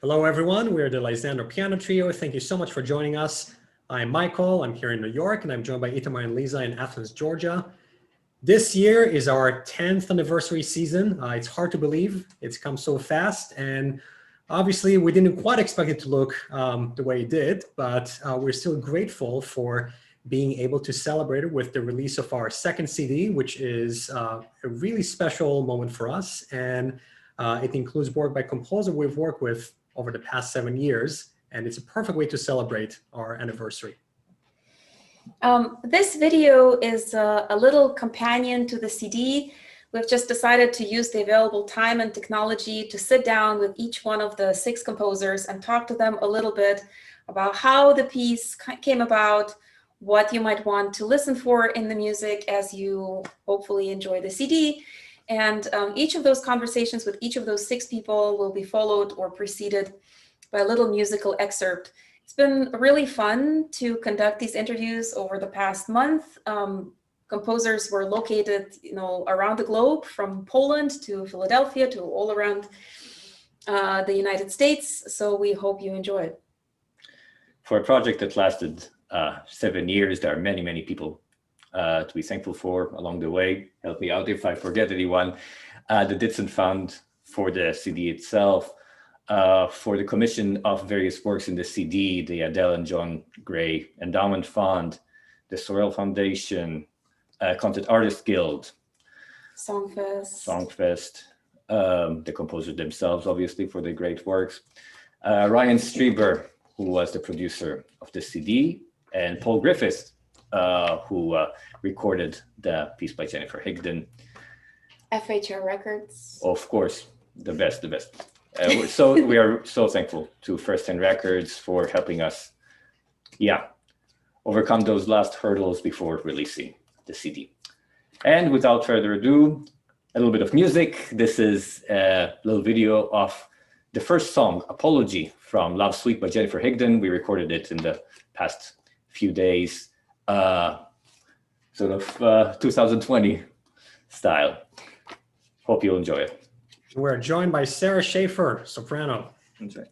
Hello, everyone. We're the Lysander Piano Trio. Thank you so much for joining us. I'm Michael. I'm here in New York, and I'm joined by Itamar and Lisa in Athens, Georgia. This year is our 10th anniversary season. It's hard to believe. It's come so fast, and obviously we didn't quite expect it to look the way it did, but we're still grateful for being able to celebrate it with the release of our second CD, which is a really special moment for us. And it includes work by composer we've worked with over the past 7 years, and it's a perfect way to celebrate our anniversary. This video is a little companion to the CD. We've just decided to use the available time and technology to sit down with each one of the 6 composers and talk to them a little bit about how the piece came about, what you might want to listen for in the music as you hopefully enjoy the CD. And each of those conversations with each of those 6 people will be followed or preceded by a little musical excerpt. It's been really fun to conduct these interviews over the past month. Composers were located, around the globe, from Poland to Philadelphia to all around the United States. So we hope you enjoy it. For a project that lasted 7 years, there are many, many people to be thankful for along the way. Help me out if I forget anyone. The Ditson Fund for the CD itself, for the commission of various works in the CD, the Adele and John Gray Endowment Fund, the Sorel Foundation, Content Artists Guild, Songfest, the composers themselves, obviously, for their great works, Ryan Strieber, who was the producer of the CD, and Paul Griffiths, who recorded the piece by Jennifer Higdon. FHR Records. Of course, the best. So we are so thankful to First Hand Records for helping us, overcome those last hurdles before releasing the CD. And without further ado, a little bit of music. This is a little video of the first song, Apology, from Love Suite by Jennifer Higdon. We recorded it in the past few days, sort of 2020 style. Hope you'll enjoy it. We're joined by Sarah Shafer, soprano. That's right.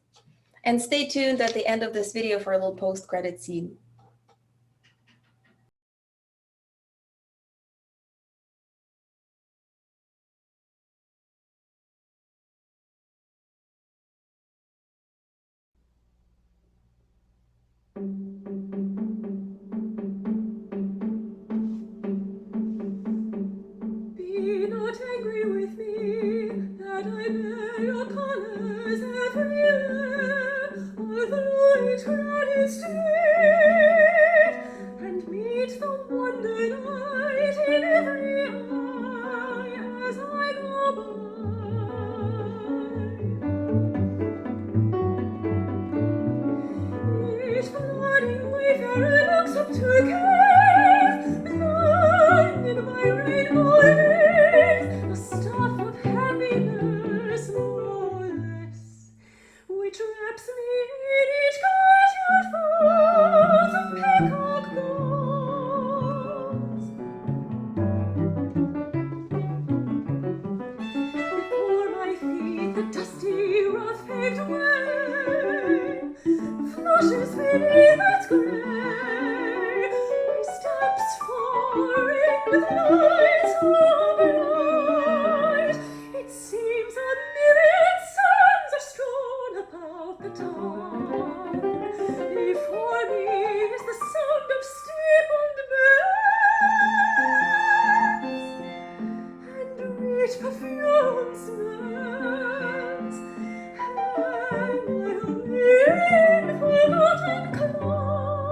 And stay tuned at the end of this video for a little post-credit scene. Be not angry with me that I bear your colors everywhere, although each gladdest state, and meet the wonder light in every eye as I go by. Each plodding wayfarer looks up to a cave, blinded by rainbow rays, a staff of happiness, more or less, which wraps me in each gartered folds of peacock gauze. Before my feet the dusty, rough-paved way flushes beneath its gray. My steps fall with lights so bright, it seems a myriad suns are strewn about the town. Before me is the sound of steepled bells, and rich perfume smells, and in forgotten cloud,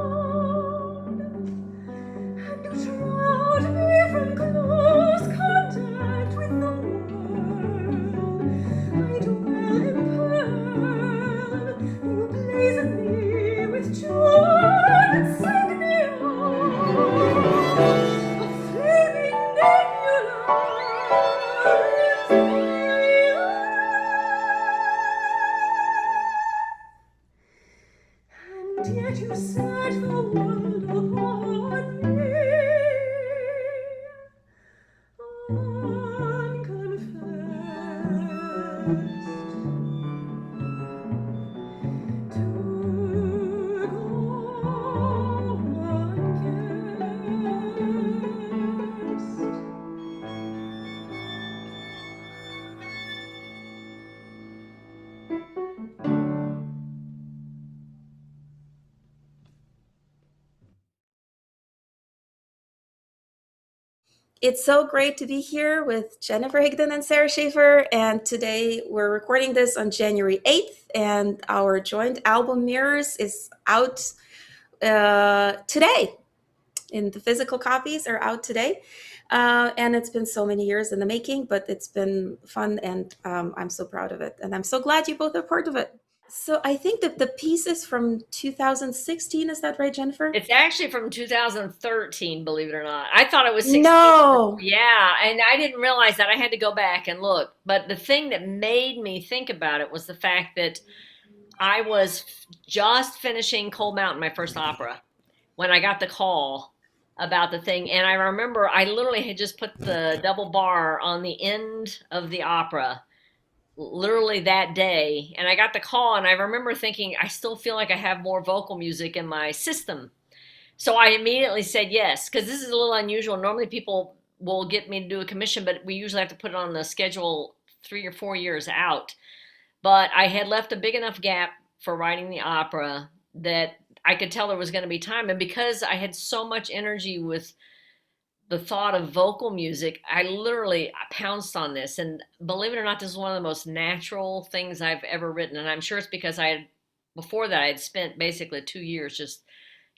and shroud me from close contact with the world. I dwell impelled, you blazon me with joy and send me on, a flaming nebula lifts me up. And yet you set the world upon me, unconfessed. It's so great to be here with Jennifer Higdon and Sarah Shafer. And today we're recording this on January 8th, and our joint album Mirrors is out today. And the physical copies are out today. And it's been so many years in the making, but it's been fun, and I'm so proud of it. And I'm so glad you both are part of it. So I think that the piece is from 2016. Is that right, Jennifer? It's actually from 2013, believe it or not. I thought it was 16. No. Yeah, and I didn't realize that. I had to go back and look. But the thing that made me think about it was the fact that I was just finishing Cold Mountain, my first opera, when I got the call about the thing. And I remember I literally had just put the double bar on the end of the opera literally that day, and I got the call, and I remember thinking, I still feel like I have more vocal music in my system. So I immediately said yes, because this is a little unusual. Normally people will get me to do a commission, but we usually have to put it on the schedule 3 or 4 years out. But I had left a big enough gap for writing the opera that I could tell there was going to be time. And because I had so much energy with the thought of vocal music, I literally pounced on this. And believe it or not, this is one of the most natural things I've ever written. And I'm sure it's because before that, I had spent basically 2 years just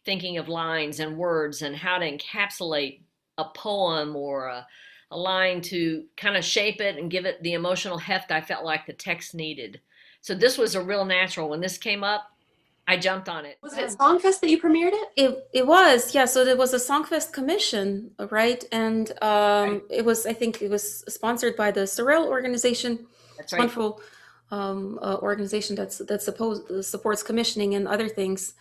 thinking of lines and words and how to encapsulate a poem or a line to kind of shape it and give it the emotional heft I felt like the text needed. So this was a real natural. When this came up, I jumped on it. Was it at Songfest that you premiered it? It was, yeah. So there was a Songfest commission, right? And it was, I think it was sponsored by the Sorel organization. That's right. Wonderful organization that supports commissioning and other things.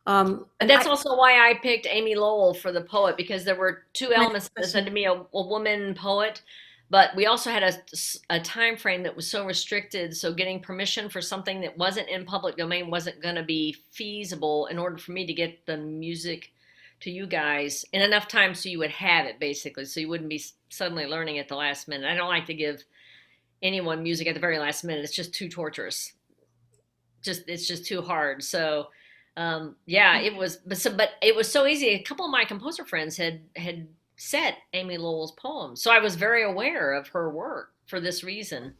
And that's also why I picked Amy Lowell for the poet, because there were two elements that said to me, a woman poet, but we also had a time frame that was so restricted. So getting permission for something that wasn't in public domain wasn't going to be feasible in order for me to get the music to you guys in enough time so you would have it, basically, so you wouldn't be suddenly learning at the last minute. I don't like to give anyone music at the very last minute. It's just too torturous. It's just too hard. So yeah, it was, but it was so easy. A couple of my composer friends had set Amy Lowell's poems, so I was very aware of her work for this reason.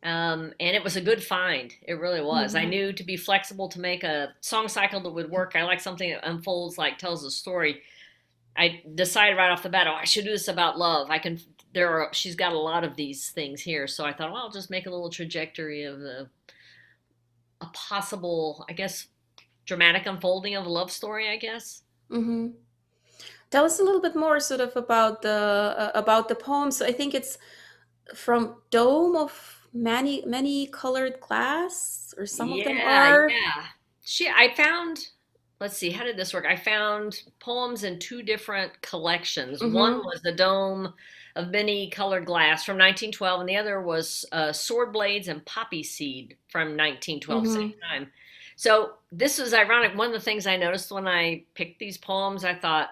And it was a good find. It really was. I knew to be flexible, to make a song cycle that would work. I like something that unfolds, like tells a story. I decided right off the bat, I should do this about love. She's got a lot of these things here. So I thought, well, I'll just make a little trajectory of a possible, I guess, dramatic unfolding of a love story, I guess. Mm-hmm. Tell us a little bit more sort of about the poem. So I think it's from Dome of Many Colored Glass, or some of them are. Yeah. I found, let's see, how did this work? I found poems in 2 different collections. Mm-hmm. One was the Dome of Many Colored Glass from 1912, and the other was Sword Blades and Poppy Seed from 1912, same time. So this was ironic. One of the things I noticed when I picked these poems, I thought,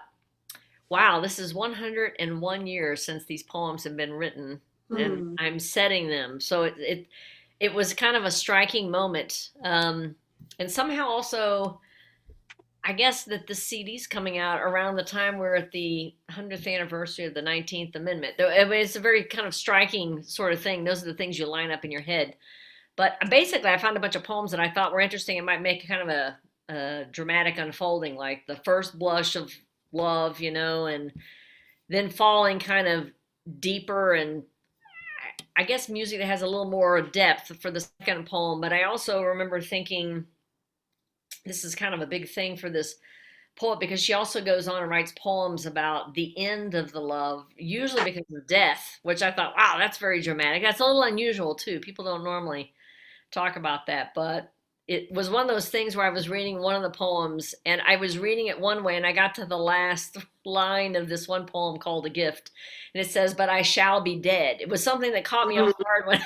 wow, this is 101 years since these poems have been written, and I'm setting them. So it was kind of a striking moment. And somehow also, I guess that the CD's coming out around the time we're at the 100th anniversary of the 19th Amendment. It's a very kind of striking sort of thing. Those are the things you line up in your head. But basically, I found a bunch of poems that I thought were interesting and might make kind of a dramatic unfolding, like the first blush of love, and then falling kind of deeper, and I guess music that has a little more depth for the second poem. But I also remember thinking this is kind of a big thing for this poet, because she also goes on and writes poems about the end of the love, usually because of death, which I thought, wow, that's very dramatic. That's a little unusual too. People don't normally talk about that, but it was one of those things where I was reading one of the poems, and I was reading it one way, and I got to the last line of this one poem called A Gift, and it says, "But I shall be dead." It was something that caught me off guard when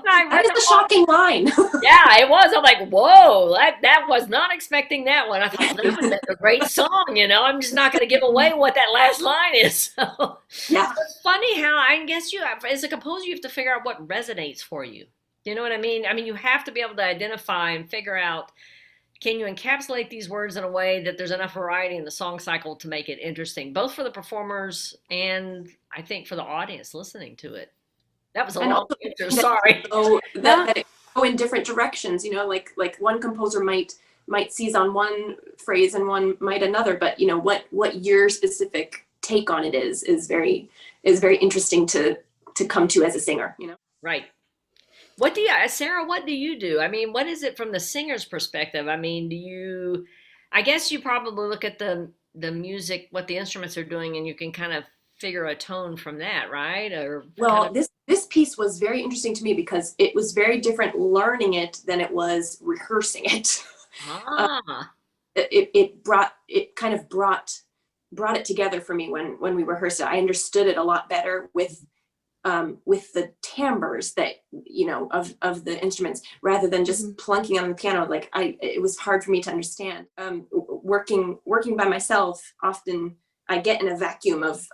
I read That is a shocking line. Yeah, it was. I'm like, whoa, that was not expecting that one. I thought that was a great song, I'm just not going to give away what that last line is. So Yeah. it's funny how, I guess as a composer, you have to figure out what resonates for you. You know what I mean? I mean, you have to be able to identify and figure out can you encapsulate these words in a way that there's enough variety in the song cycle to make it interesting, both for the performers and I think for the audience listening to it? That was a And long also answer. Sorry. so that it go in different directions, you know, like one composer might seize on one phrase and one might another, but you know what your specific take on it is very interesting to come to as a singer, you know. Right. What do you, Sarah, what do you do? I mean, what is it from the singer's perspective? I mean, I guess you probably look at the music, what the instruments are doing, and you can kind of figure a tone from that, right? Or well, kind of... this piece was very interesting to me because it was very different learning it than it was rehearsing it. Ah. It brought it together for me when we rehearsed it. I understood it a lot better with the timbres that, you know, of the instruments, rather than just plunking on the piano. Like it was hard for me to understand. Working by myself, often I get in a vacuum of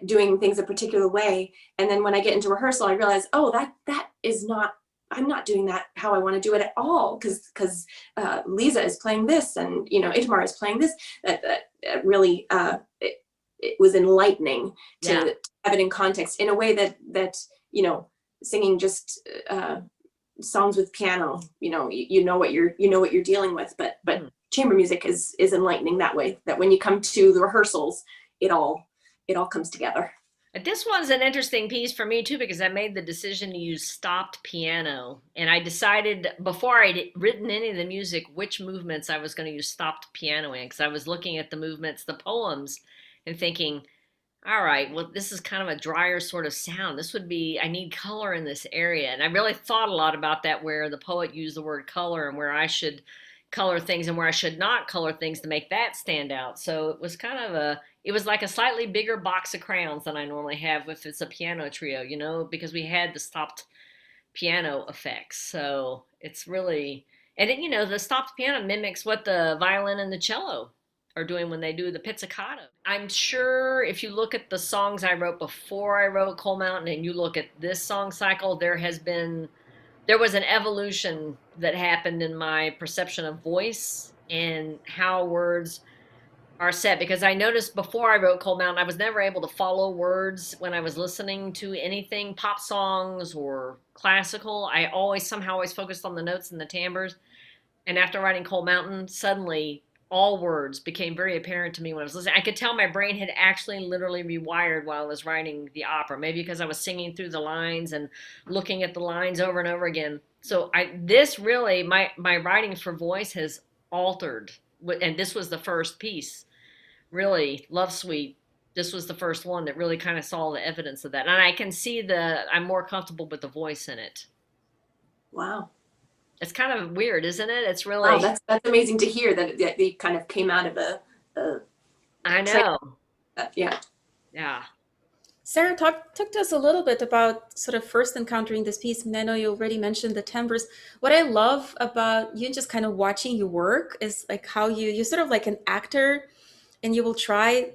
doing things a particular way, and then when I get into rehearsal, I realize, oh, that is not. I'm not doing that how I want to do it at all, because Lisa is playing this, and you know, Itamar is playing this. That really it was enlightening to have it in context in a way that you know, singing just songs with piano, you know, you know what you're dealing with, but chamber music is enlightening that way, that when you come to the rehearsals, it all comes together. This one's an interesting piece for me too, because I made the decision to use stopped piano, and I decided before I'd written any of the music which movements I was going to use stopped piano in, because I was looking at the movements, the poems, and thinking, all right, well, this is kind of a drier sort of sound. This would be, I need color in this area. And I really thought a lot about that, where the poet used the word color and where I should color things and where I should not color things to make that stand out. So it was kind of it was like a slightly bigger box of crayons than I normally have if it's a piano trio, you know, because we had the stopped piano effects. So it's really, and it, you know, the stopped piano mimics what the violin and the cello are doing when they do the pizzicato. I'm sure if you look at the songs I wrote before I wrote Cold Mountain and you look at this song cycle, there was an evolution that happened in my perception of voice and how words are set, because I noticed before I wrote Cold Mountain, I was never able to follow words when I was listening to anything, pop songs or classical. I somehow always focused on the notes and the timbres. And after writing Cold Mountain, suddenly all words became very apparent to me when I was listening. I could tell my brain had actually literally rewired while I was writing the opera, maybe because I was singing through the lines and looking at the lines over and over again. So this really, my writing for voice has altered, and this was the first piece. Really, Love Suite, this was the first one that really kind of saw the evidence of that. And I can see I'm more comfortable with the voice in it. Wow. It's kind of weird, isn't it? It's really... Wow, that's amazing to hear that they kind of came out of a I know. Yeah. Yeah. Sarah, talk to us a little bit about sort of first encountering this piece. And I know you already mentioned the timbres. What I love about you just kind of watching you work is like how you're sort of like an actor, and you will try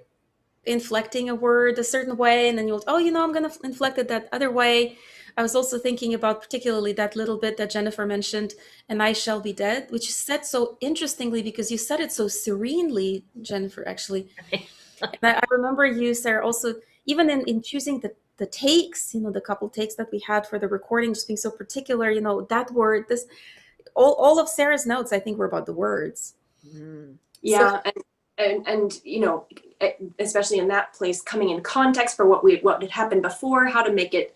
inflecting a word a certain way, and then you'll, oh, you know, I'm going to inflect it that other way. I was also thinking about particularly that little bit that Jennifer mentioned, and I shall be dead, which is said so interestingly because you said it so serenely, Jennifer, actually. And I remember you, Sarah, also, even in choosing the takes, you know, the couple takes that we had for the recording, just being so particular, you know, that word, this, all of Sarah's notes, I think, were about the words. Mm. Yeah. So, and you know, especially in that place, coming in context for what had happened before, how to make it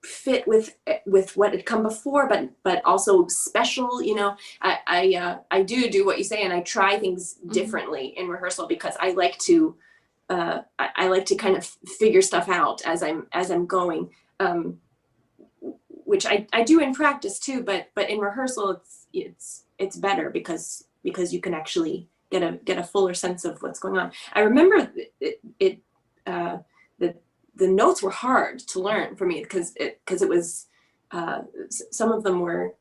fit with what had come before, but also special. You know, I do what you say, and I try things differently in rehearsal because I like to kind of figure stuff out as I'm going, which I do in practice too. But in rehearsal, it's better because you can actually get a fuller sense of what's going on. I remember the notes were hard to learn for me because it was some of them were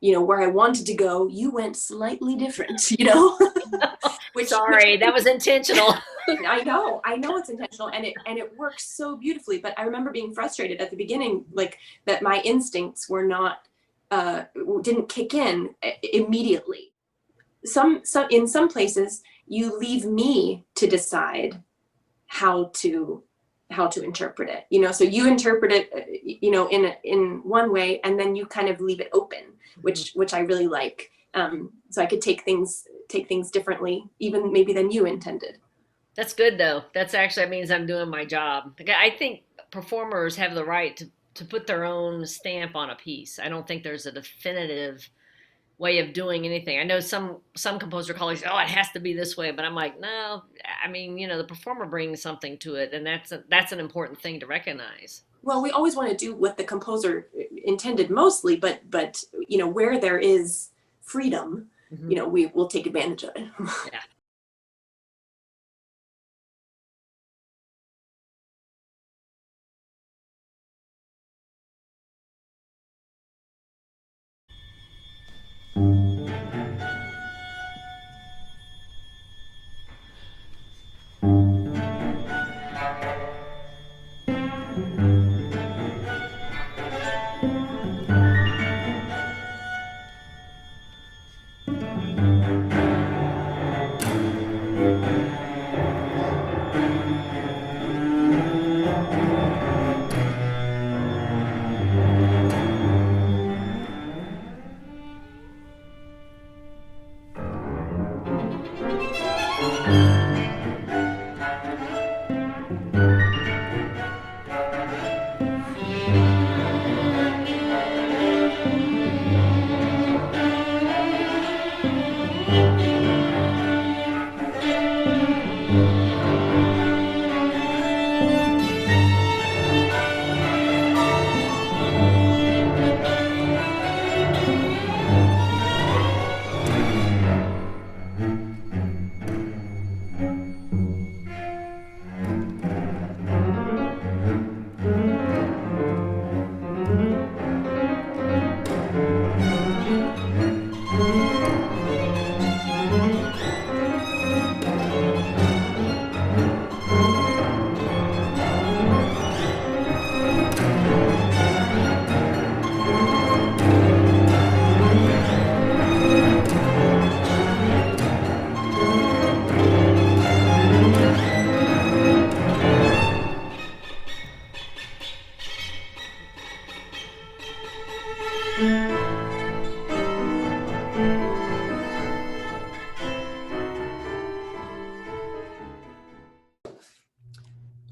you know, where I wanted to go, you went slightly different, you know. Sorry, that was intentional. I know it's intentional, and it works so beautifully. But I remember being frustrated at the beginning, like that my instincts were not didn't kick in immediately. In some places, you leave me to decide how to interpret it, you know, so you interpret it, you know, in one way, and then you kind of leave it open, which I really like. So I could take things differently, even maybe than you intended. That's good though. That means I'm doing my job. I think performers have the right to put their own stamp on a piece. I don't think there's a definitive way of doing anything. I know some composer colleagues, oh, it has to be this way, but I'm like, no. I mean, you know, the performer brings something to it, and that's an important thing to recognize. Well, we always want to do what the composer intended mostly, but you know, where there is freedom, you know, we will take advantage of it. Yeah.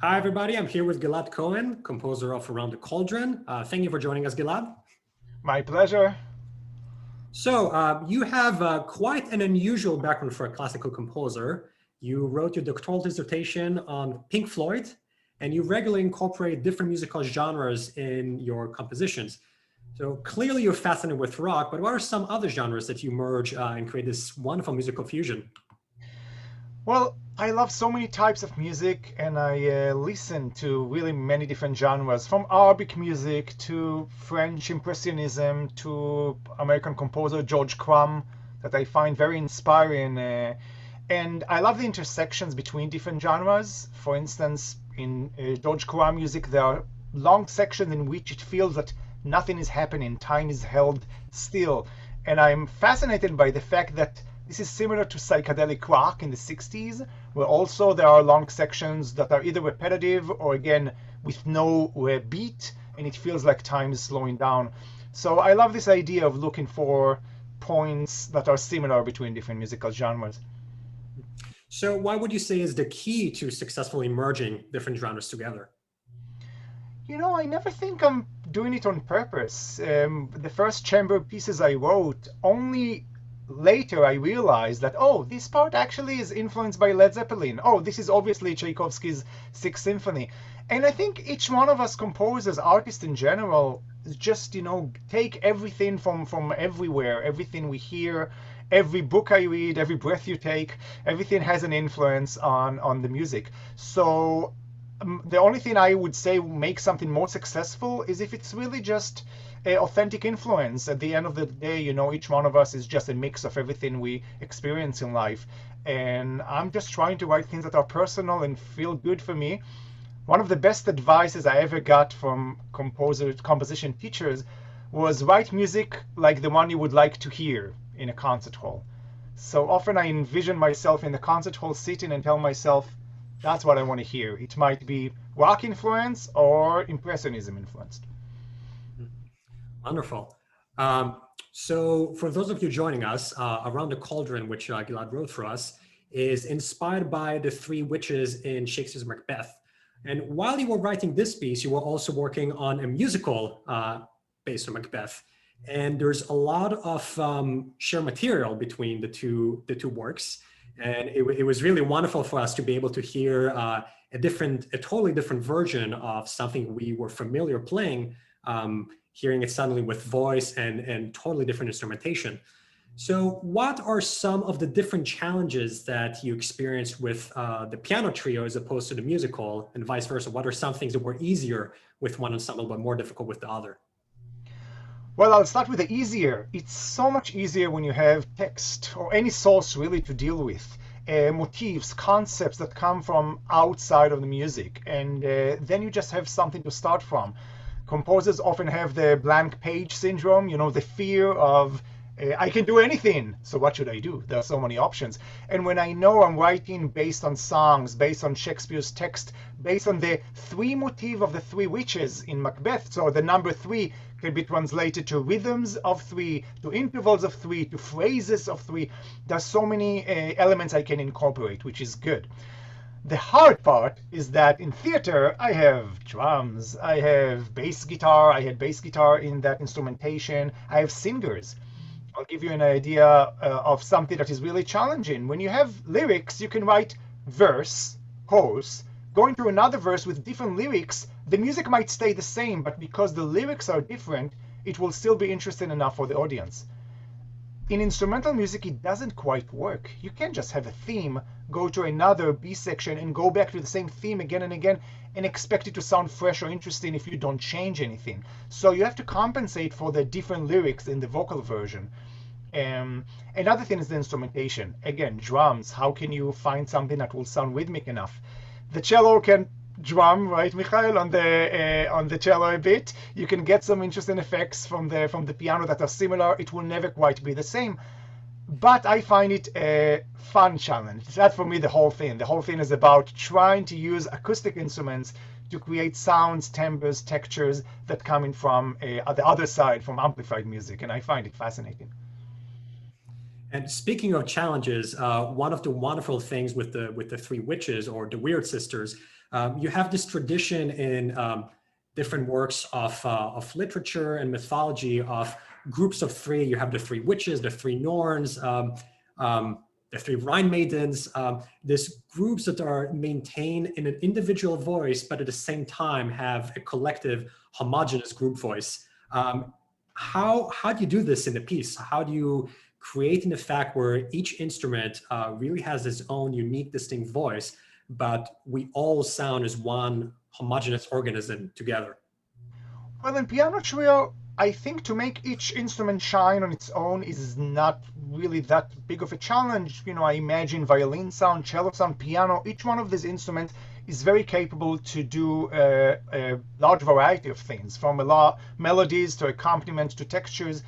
Hi, everybody. I'm here with Galat Cohen, composer of Around the Cauldron. Thank you for joining us, Gilad. My pleasure. So you have quite an unusual background for a classical composer. You wrote your doctoral dissertation on Pink Floyd, and you regularly incorporate different musical genres in your compositions. So clearly you're fascinated with rock, but what are some other genres that you merge and create this wonderful musical fusion? Well, I love so many types of music, and I listen to really many different genres, from Arabic music to French Impressionism to American composer George Crumb, that I find very inspiring. And I love the intersections between different genres. For instance, in George Crumb music, there are long sections in which it feels that nothing is happening, time is held still. And I'm fascinated by the fact that this is similar to psychedelic rock in the 60s, where also there are long sections that are either repetitive or, again, with no beat, and it feels like time is slowing down. So I love this idea of looking for points that are similar between different musical genres. So what would you say is the key to successfully merging different genres together? You know, I never think I'm doing it on purpose. The first chamber pieces I wrote, only later I realized that, oh, this part actually is influenced by Led Zeppelin. Oh, this is obviously Tchaikovsky's Sixth Symphony. And I think each one of us composers, artists in general, just, you know, take everything from everywhere, everything we hear, every book I read, every breath you take, everything has an influence on the music. So the only thing I would say makes something more successful is if it's really just authentic influence. At the end of the day, you know, each one of us is just a mix of everything we experience in life. And I'm just trying to write things that are personal and feel good for me. One of the best advices I ever got from composition teachers was write music like the one you would like to hear in a concert hall. So often I envision myself in the concert hall sitting and tell myself, that's what I want to hear. It might be rock influence or impressionism influenced. Wonderful. So for those of you joining us, Around the Cauldron, which Gilad wrote for us, is inspired by the three witches in Shakespeare's Macbeth. And while you were writing this piece, you were also working on a musical based on Macbeth. And there's a lot of shared material between the two works. And it was really wonderful for us to be able to hear a totally different version of something we were familiar playing, hearing it suddenly with voice and totally different instrumentation. So what are some of the different challenges that you experienced with the piano trio as opposed to the musical, and vice versa? What are some things that were easier with one ensemble but more difficult with the other? Well, I'll start with the easier. It's so much easier when you have text or any source really to deal with. Motifs, concepts that come from outside of the music, and then you just have something to start from. Composers often have the blank page syndrome, you know, the fear of I can do anything, so what should I do? There are so many options. And when I know I'm writing based on songs, based on Shakespeare's text, based on the three motif of the three witches in Macbeth, so the number 3 can be translated to rhythms of 3, to intervals of 3, to phrases of 3. There's so many elements I can incorporate, which is good. The hard part is that in theater, I have drums, I have bass guitar, I had bass guitar in that instrumentation, I have singers. I'll give you an idea of something that is really challenging. When you have lyrics, you can write verse, chorus, go into another verse with different lyrics. The music might stay the same, but because the lyrics are different, it will still be interesting enough for the audience. In instrumental music, it doesn't quite work. You can't just have a theme, go to another B section, and go back to the same theme again and again, and expect it to sound fresh or interesting if you don't change anything. So you have to compensate for the different lyrics in the vocal version. Another thing is the instrumentation. Again, drums. How can you find something that will sound rhythmic enough? The cello can drum, right, Michael, on the cello a bit. You can get some interesting effects from the piano that are similar. It will never quite be the same, but I find it a fun challenge. That's for me the whole thing. The whole thing is about trying to use acoustic instruments to create sounds, timbres, textures that come in from the other side, from amplified music, and I find it fascinating. And speaking of challenges, one of the wonderful things with the three witches or the Weird Sisters, you have this tradition in different works of literature and mythology of groups of 3. You have the 3 witches, the 3 Norns, the 3 Rhine maidens. These groups that are maintained in an individual voice, but at the same time have a collective, homogeneous group voice. How do you do this in the piece? How do you create an effect where each instrument really has its own unique, distinct voice, but we all sound as one homogeneous organism together? Well, in piano trio, I think to make each instrument shine on its own is not really that big of a challenge. You know, I imagine violin sound, cello sound, piano. Each one of these instruments is very capable to do a large variety of things, from melodies to accompaniment to textures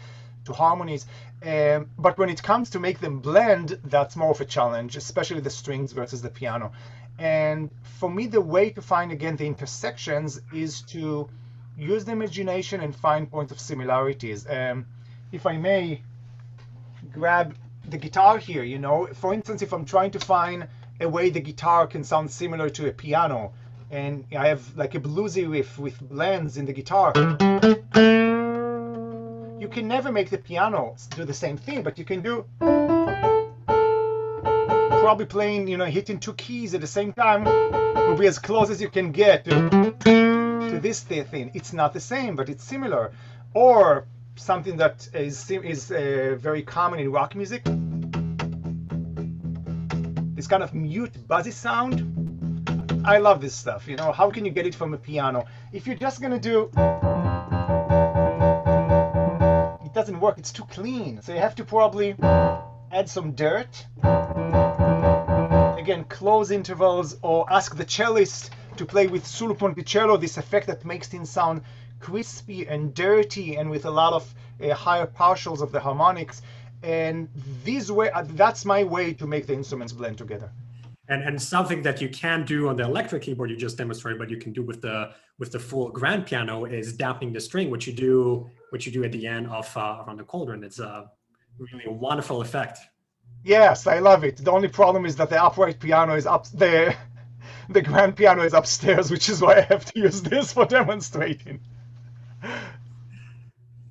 to harmonies. But when it comes to make them blend, that's more of a challenge, especially the strings versus the piano. And for me, the way to find, again, the intersections is to use the imagination and find points of similarities. If I may grab the guitar here, you know, for instance, if I'm trying to find a way the guitar can sound similar to a piano, and I have like a bluesy riff with blends in the guitar, you can never make the piano do the same thing, but you can do probably playing, you know, hitting 2 keys at the same time will be as close as you can get to this thing. It's not the same, but it's similar. Or something that is very common in rock music, this kind of mute, buzzy sound. I love this stuff. You know, how can you get it from a piano? If you're just gonna do, it doesn't work. It's too clean. So you have to probably add some dirt. Again, close intervals, or ask the cellist to play with sul ponticello, this effect that makes things sound crispy and dirty and with a lot of higher partials of the harmonics. And that's my way to make the instruments blend together. And something that you can do on the electric keyboard you just demonstrated, but you can do with the full grand piano is dampening the string, which you do at the end of on the Cauldron. It's really a wonderful effect. Yes, I love it. The only problem is that the upright piano is up there. The grand piano is upstairs, which is why I have to use this for demonstrating.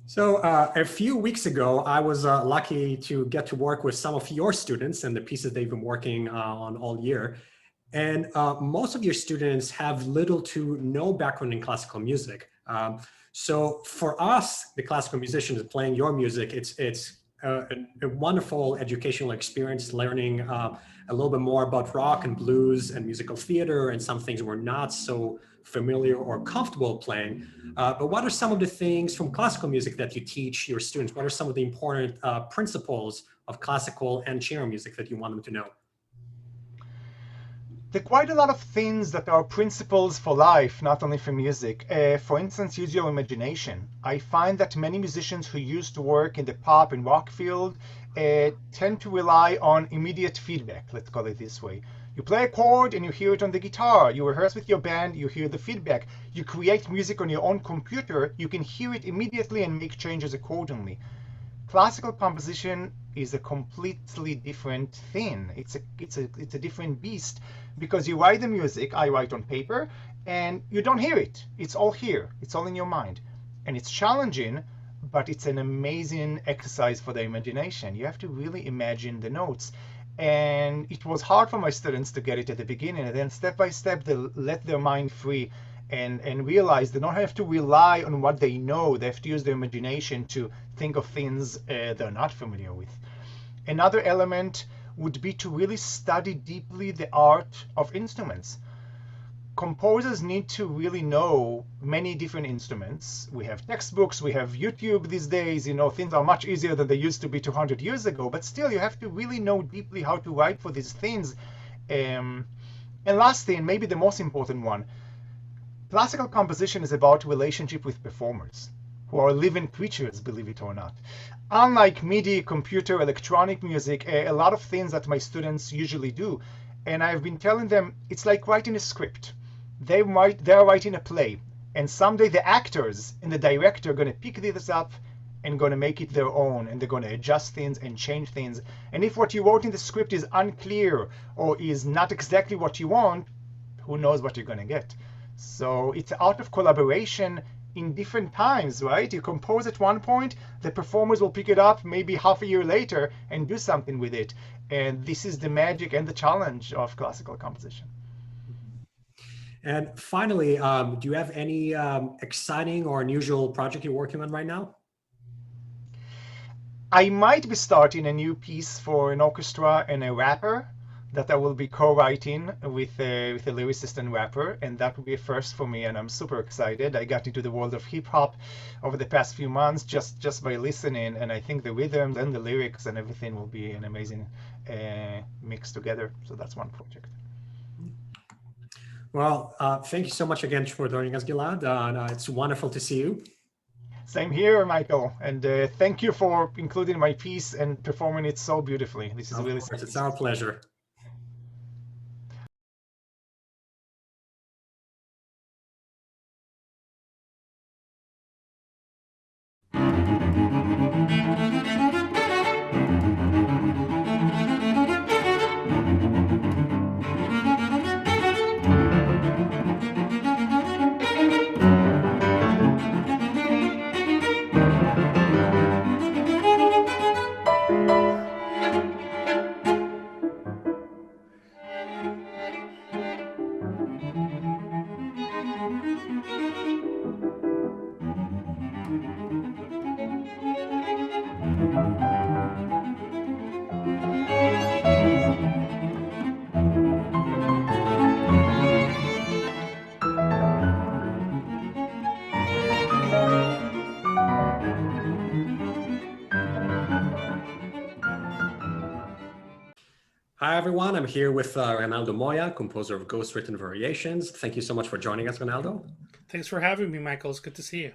So a few weeks ago, I was lucky to get to work with some of your students and the pieces they've been working on all year. And most of your students have little to no background in classical music. So for us, the classical musicians playing your music, it's a wonderful educational experience, learning a little bit more about rock and blues and musical theater and some things we're not so familiar or comfortable playing. But what are some of the things from classical music that you teach your students? What are some of the important principles of classical and chamber music that you want them to know? There are quite a lot of things that are principles for life, not only for music. For instance, use your imagination. I find that many musicians who used to work in the pop and rock field tend to rely on immediate feedback, let's call it this way. You play a chord and you hear it on the guitar. You rehearse with your band, you hear the feedback. You create music on your own computer, you can hear it immediately and make changes accordingly. Classical composition is a completely different thing. It's a different beast, because you write the music, I write on paper, and you don't hear it. It's all here. It's all in your mind. And it's challenging, but it's an amazing exercise for the imagination. You have to really imagine the notes. And it was hard for my students to get it at the beginning, and then step by step they let their mind free and realize they don't have to rely on what they know. They have to use their imagination to think of things they're not familiar with. Another element would be to really study deeply the art of instruments. Composers need to really know many different instruments. We have textbooks, we have YouTube these days, things are much easier than they used to be 200 years ago, but still you have to really know deeply how to write for these things. And lastly, and maybe the most important one, classical composition is about relationship with performers, who are living creatures, believe it or not. Unlike MIDI, computer, electronic music, a lot of things that my students usually do, and I've been telling them it's like writing a script. They're writing a play, and someday the actors and the director are going to pick this up and going to make it their own, and they're going to adjust things and change things. And if what you wrote in the script is unclear or is not exactly what you want, who knows what you're going to get. So it's out of collaboration in different times, right? You compose at one point, the performers will pick it up maybe half a year later and do something with it. And this is the magic and the challenge of classical composition. And finally, do you have any exciting or unusual project you're working on right now? I might be starting a new piece for an orchestra and a rapper that I will be co-writing with a lyricist and rapper, and that will be a first for me, and I'm super excited. I got into the world of hip-hop over the past few months just by listening, and I think the rhythms and the lyrics and everything will be an amazing mix together. So that's one project. Well, thank you so much again for joining us, Gilad. It's wonderful to see you. Same here, Michael, and thank you for including my piece and performing it so beautifully. This is really something. It's our pleasure. Hi, everyone. I'm here with Reinaldo Moya, composer of Ghost Written Variations. Thank you so much for joining us, Reinaldo. Thanks for having me, Michael. It's good to see you.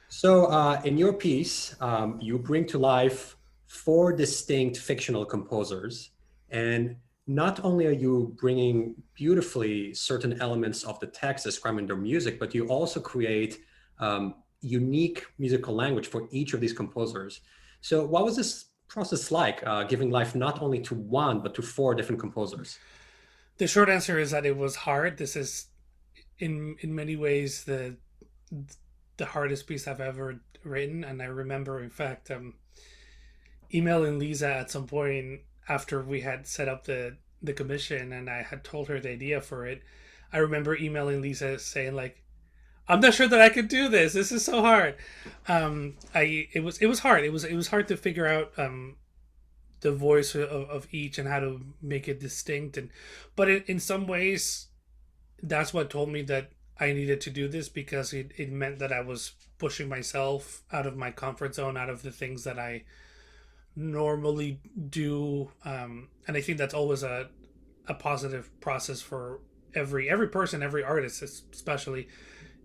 So in your piece, you bring to life 4 distinct fictional composers. And not only are you bringing beautifully certain elements of the text describing their music, but you also create unique musical language for each of these composers. So what was this process like, giving life not only to 1, but to 4 different composers? The short answer is that it was hard. This is in many ways the hardest piece I've ever written. And I remember, in fact, emailing Lisa at some point after we had set up the commission and I had told her the idea for it. I remember emailing Lisa saying, like, I'm not sure that I could do this. This is so hard. It was hard. It was hard to figure out the voice of each and how to make it distinct. But in some ways, that's what told me that I needed to do this, because it meant that I was pushing myself out of my comfort zone, out of the things that I normally do. And I think that's always a positive process for every person, every artist, especially.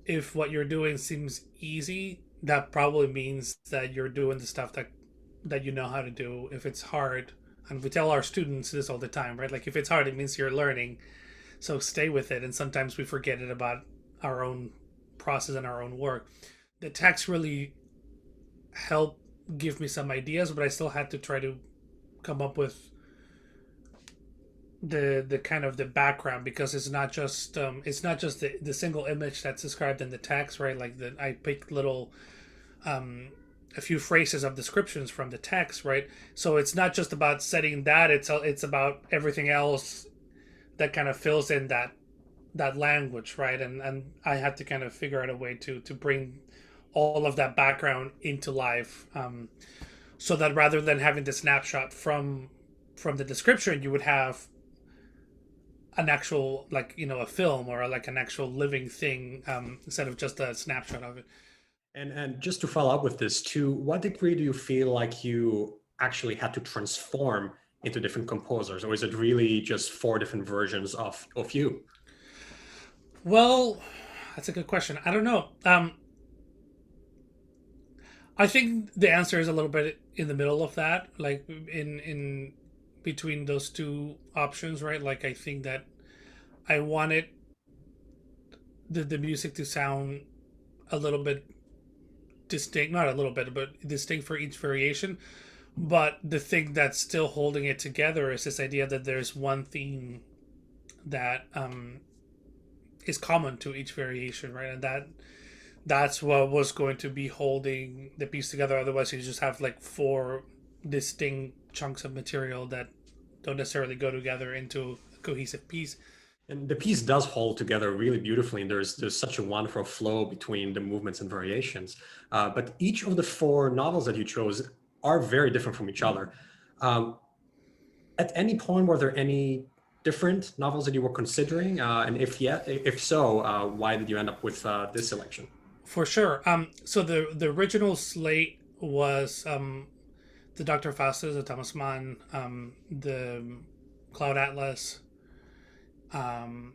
If what you're doing seems easy, that probably means that you're doing the stuff that you know how to do. If it's hard, and we tell our students this all the time, right? Like, if it's hard, it means you're learning. So stay with it. And sometimes we forget it about our own process and our own work. The text really helped give me some ideas, but I still had to try to come up with the kind of the background, because it's not just the single image that's described in the text, right? Like, I picked little a few phrases of descriptions from the text, right? So it's not just about setting that, it's about everything else that kind of fills in that language, right? And I had to kind of figure out a way to bring all of that background into life, so that rather than having the snapshot from the description, you would have an actual, like, a film or like an actual living thing, instead of just a snapshot of it. And just to follow up with this, to what degree do you feel like you actually had to transform into different composers, or is it really just 4 different versions of you? Well, that's a good question. I don't know. I think the answer is a little bit in the middle of that, like in between those 2 options, right? Like, I think that I wanted the music to sound a little bit distinct, not a little bit, but distinct for each variation. But the thing that's still holding it together is this idea that there's one theme that is common to each variation, right? And that's what was going to be holding the piece together. Otherwise, you just have like 4 distinct chunks of material that don't necessarily go together into a cohesive piece. And the piece does hold together really beautifully, and there's such a wonderful flow between the movements and variations. But each of the 4 novels that you chose are very different from each other. At any point, were there any different novels that you were considering? And if so, why did you end up with this selection? For sure. So the original slate was the Dr. Faustus, the Thomas Mann, the Cloud Atlas, and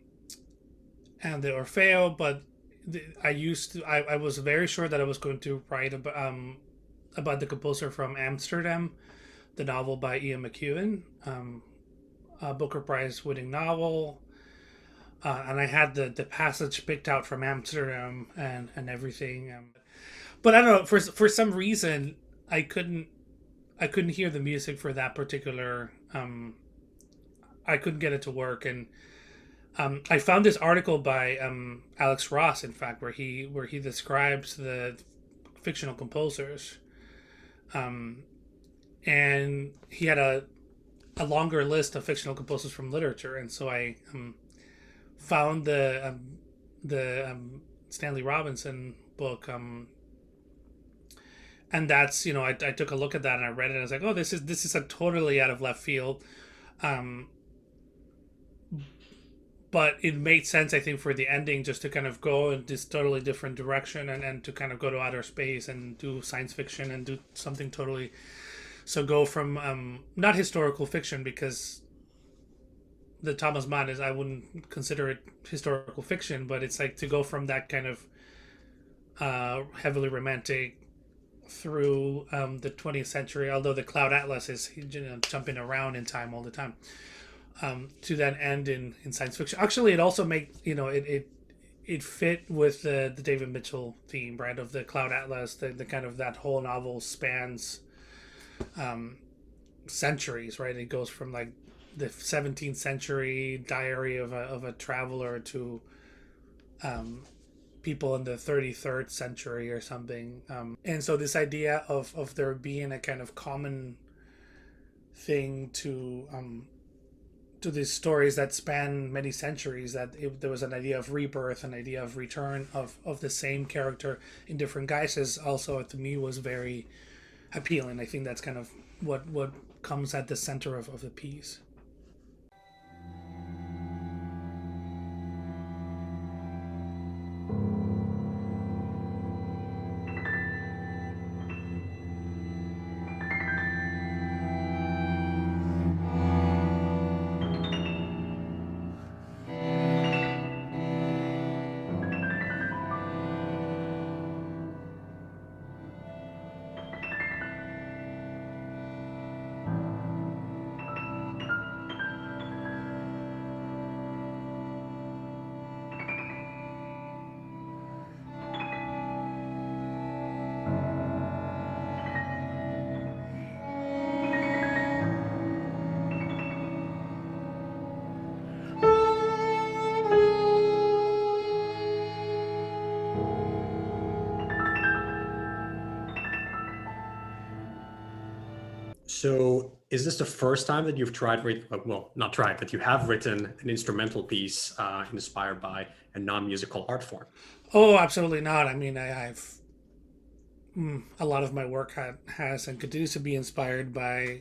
the Orfeo. But I was very sure that I was going to write about the composer from Amsterdam, the novel by Ian McEwan, a Booker Prize winning novel. And I had the passage picked out from Amsterdam and everything. But I don't know, for some reason, I couldn't hear the music for that particular. I couldn't get it to work, and I found this article by Alex Ross, in fact, where he describes the fictional composers, and he had a longer list of fictional composers from literature, and so I found the Stanley Robinson book, and that's, I took a look at that and I read it and I was like, oh, this is a totally out of left field, but it made sense, I think, for the ending, just to kind of go in this totally different direction and to kind of go to outer space and do science fiction and do something totally. So go from not historical fiction, because the Thomas Mann is, I wouldn't consider it historical fiction, but it's like to go from that kind of heavily romantic through the 20th century, although the Cloud Atlas is, you know, jumping around in time all the time, to then end in science fiction. Actually, it also make, you know, it fit with the David Mitchell theme, right, of the Cloud Atlas. The kind of that whole novel spans centuries, right? It goes from like the 17th century diary of a traveler to people in the 33rd century or something. And so this idea of there being a kind of common thing to these stories that span many centuries, that there was an idea of rebirth, an idea of return of the same character in different guises, also to me was very appealing. I think that's kind of what comes at the center of the piece. So is this the first time that you've tried, well, not tried, but you have written an instrumental piece inspired by a non-musical art form? Oh, absolutely not. I mean, I've a lot of my work has and continues to be inspired by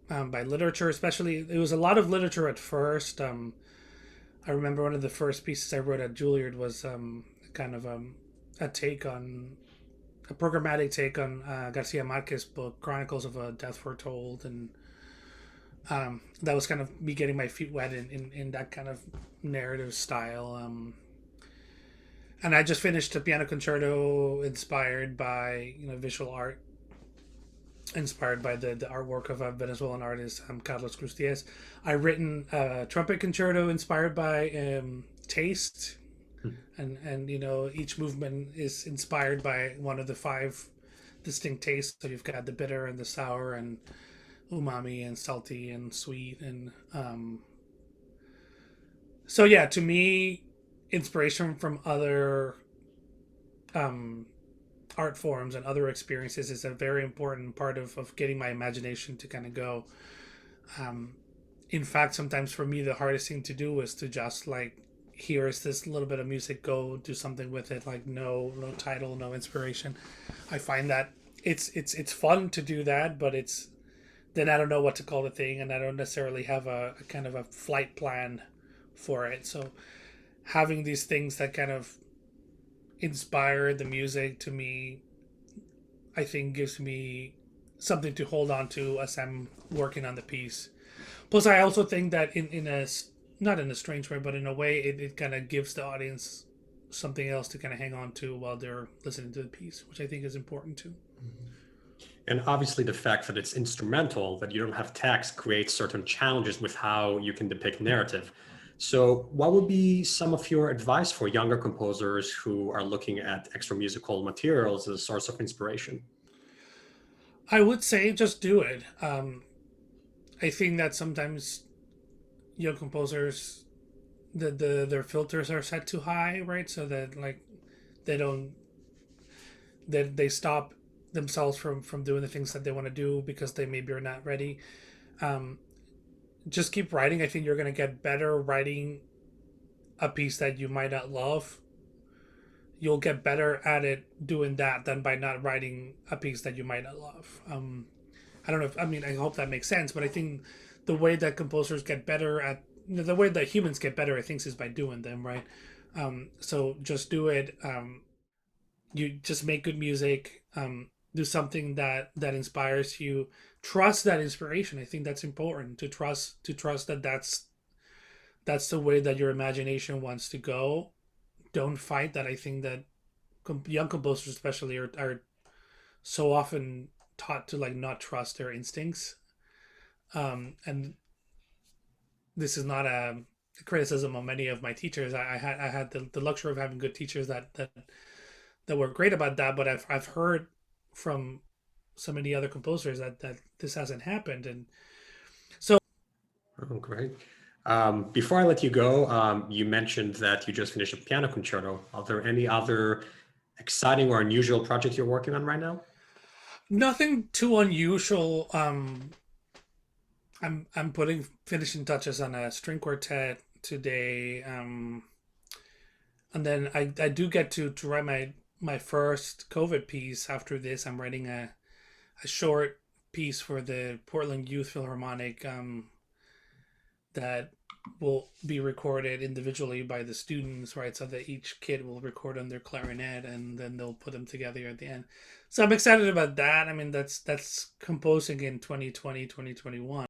literature. Especially, it was a lot of literature at first. I remember one of the first pieces I wrote at Juilliard was kind of a take on a programmatic take on Garcia Marquez's book Chronicles of a Death Foretold, and that was kind of me getting my feet wet in that kind of narrative style. And I just finished a piano concerto inspired by, you know, visual art, inspired by the artwork of a Venezuelan artist, Carlos Cruz Diaz. I've written a trumpet concerto inspired by taste. And you know, each movement is inspired by one of the 5 distinct tastes. So you've got the bitter and the sour and umami and salty and sweet. And so yeah, to me, inspiration from other art forms and other experiences is a very important part of getting my imagination to kind of go. In fact, sometimes for me, the hardest thing to do is to just like, here is this little bit of music, go do something with it, like no title, no inspiration. I find that it's fun to do that, but it's then I don't know what to call the thing, and I don't necessarily have a kind of a flight plan for it. So having these things that kind of inspire the music, to me, I think gives me something to hold on to as I'm working on the piece. Plus, I also think that in a, not in a strange way, but in a way, it kind of gives the audience something else to kind of hang on to while they're listening to the piece, which I think is important too. And obviously the fact that it's instrumental, that you don't have text, creates certain challenges with how you can depict narrative. So what would be some of your advice for younger composers who are looking at extra musical materials as a source of inspiration? I would say just do it. I think that sometimes young composers, their filters are set too high, right? So that like they stop themselves from doing the things that they want to do because they maybe are not ready. Just keep writing. I think you're going to get better writing a piece that you might not love. You'll get better at it doing that than by not writing a piece that you might not love. I don't know if, I mean, I hope that makes sense, but I think the way that composers get better at, the way that humans get better at things is by doing them, right? So just do it. You just make good music. Do something that inspires you. Trust that inspiration. I think that's important, to trust that that's the way that your imagination wants to go, don't fight that. I think that young composers especially are so often taught to like not trust their instincts. And this is not a criticism of many of my teachers. I had the luxury of having good teachers that were great about that, but I've heard from so many other composers that this hasn't happened. And so Oh, great. Before I let you go, you mentioned that you just finished a piano concerto. Are there any other exciting or unusual projects you're working on right now? nothing too unusual. I'm putting finishing touches on a string quartet today. And then I do get to write my first COVID piece after this. I'm writing a short piece for the Portland Youth Philharmonic that will be recorded individually by the students, right? So that each kid will record on their clarinet and then they'll put them together at the end. So I'm excited about that. I mean, that's composing in 2020, 2021.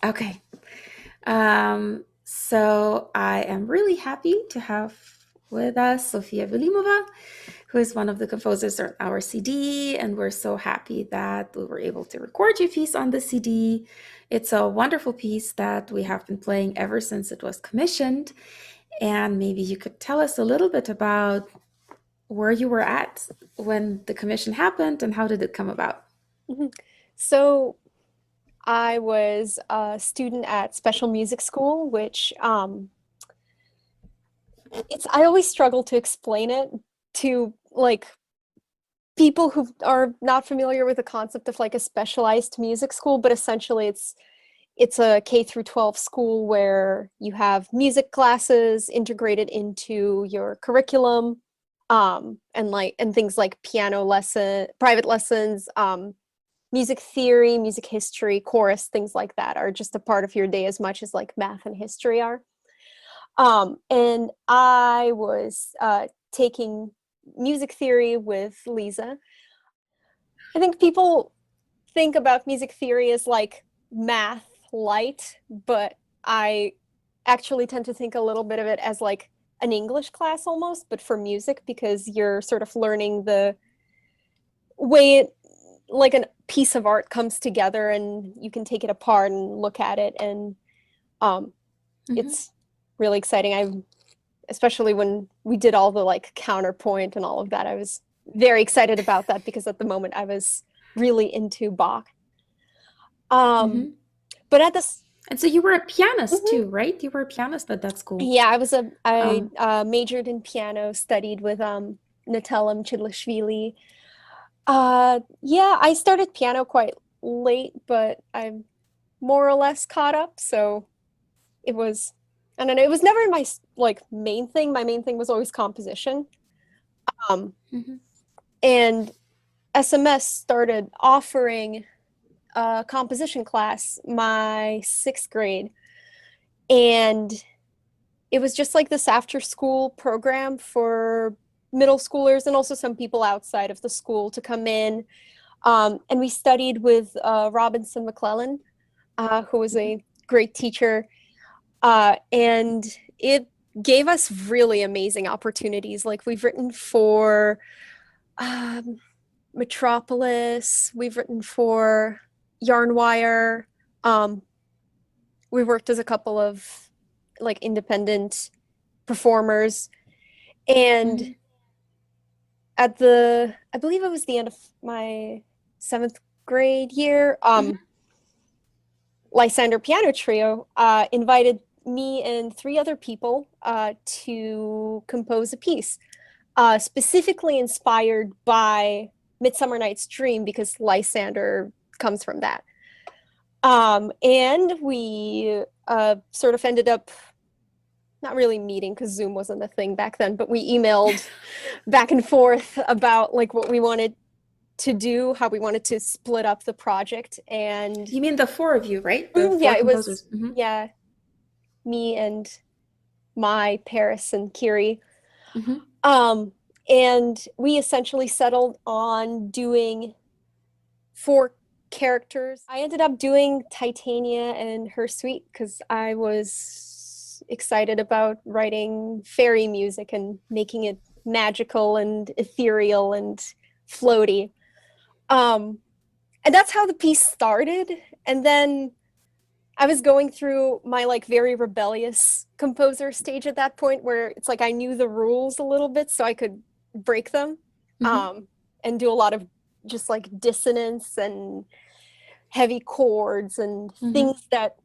Okay. So I am really happy to have with us Sofia Belimova, who is one of the composers on our CD, and we're so happy that we were able to record your piece on the CD. It's a wonderful piece that we have been playing ever since it was commissioned, and maybe you could tell us a little bit about where you were at when the commission happened and how did it come about? So I was a student at special music school, which I always struggle to explain it to like people who are not familiar with the concept of like a specialized music school, but essentially it's a K through 12 school where you have music classes integrated into your curriculum, and things like private lessons, music theory, music history, chorus, things like that are just a part of your day as much as like math and history are. And I was taking music theory with Lisa. I think people think about music theory as like math light, but I actually tend to think a little bit of it as like an English class almost, but for music, because you're sort of learning the way like a piece of art comes together and you can take it apart and look at it and it's really exciting. Especially when we did all the like counterpoint and all of that, I was very excited about that because at the moment I was really into Bach. But at this, and so you were a pianist too, right? You were a pianist at that school. yeah, I majored in piano, studied with Natalia Chidlishvili. Yeah, I started piano quite late, but I'm more or less caught up. So it was, I don't know, it was never my like main thing. My main thing was always composition. And SMS started offering a composition class my 6th grade. And it was just like this after school program for middle schoolers and also some people outside of the school to come in. And we studied with Robinson McClellan, who was a great teacher. And it gave us really amazing opportunities. Like we've written for Metropolis, we've written for Yarnwire. We worked as a couple of like independent performers. And at I believe it was the end of my 7th grade year, Lysander Piano Trio invited me and 3 other people to compose a piece, specifically inspired by Midsummer Night's Dream because Lysander comes from that. And we sort of ended up not really meeting because Zoom wasn't a thing back then, but we emailed back and forth about like what we wanted to do, how we wanted to split up the project. And you mean the 4 of you, right? The 4 yeah, composers. It was yeah, me and Mai, Paris, and Kiri. And we essentially settled on doing 4 characters. I ended up doing Titania and her suite because I was excited about writing fairy music and making it magical and ethereal and floaty. And that's how the piece started. And then I was going through my like very rebellious composer stage at that point where it's like I knew the rules a little bit so I could break them and do a lot of just like dissonance and heavy chords and things that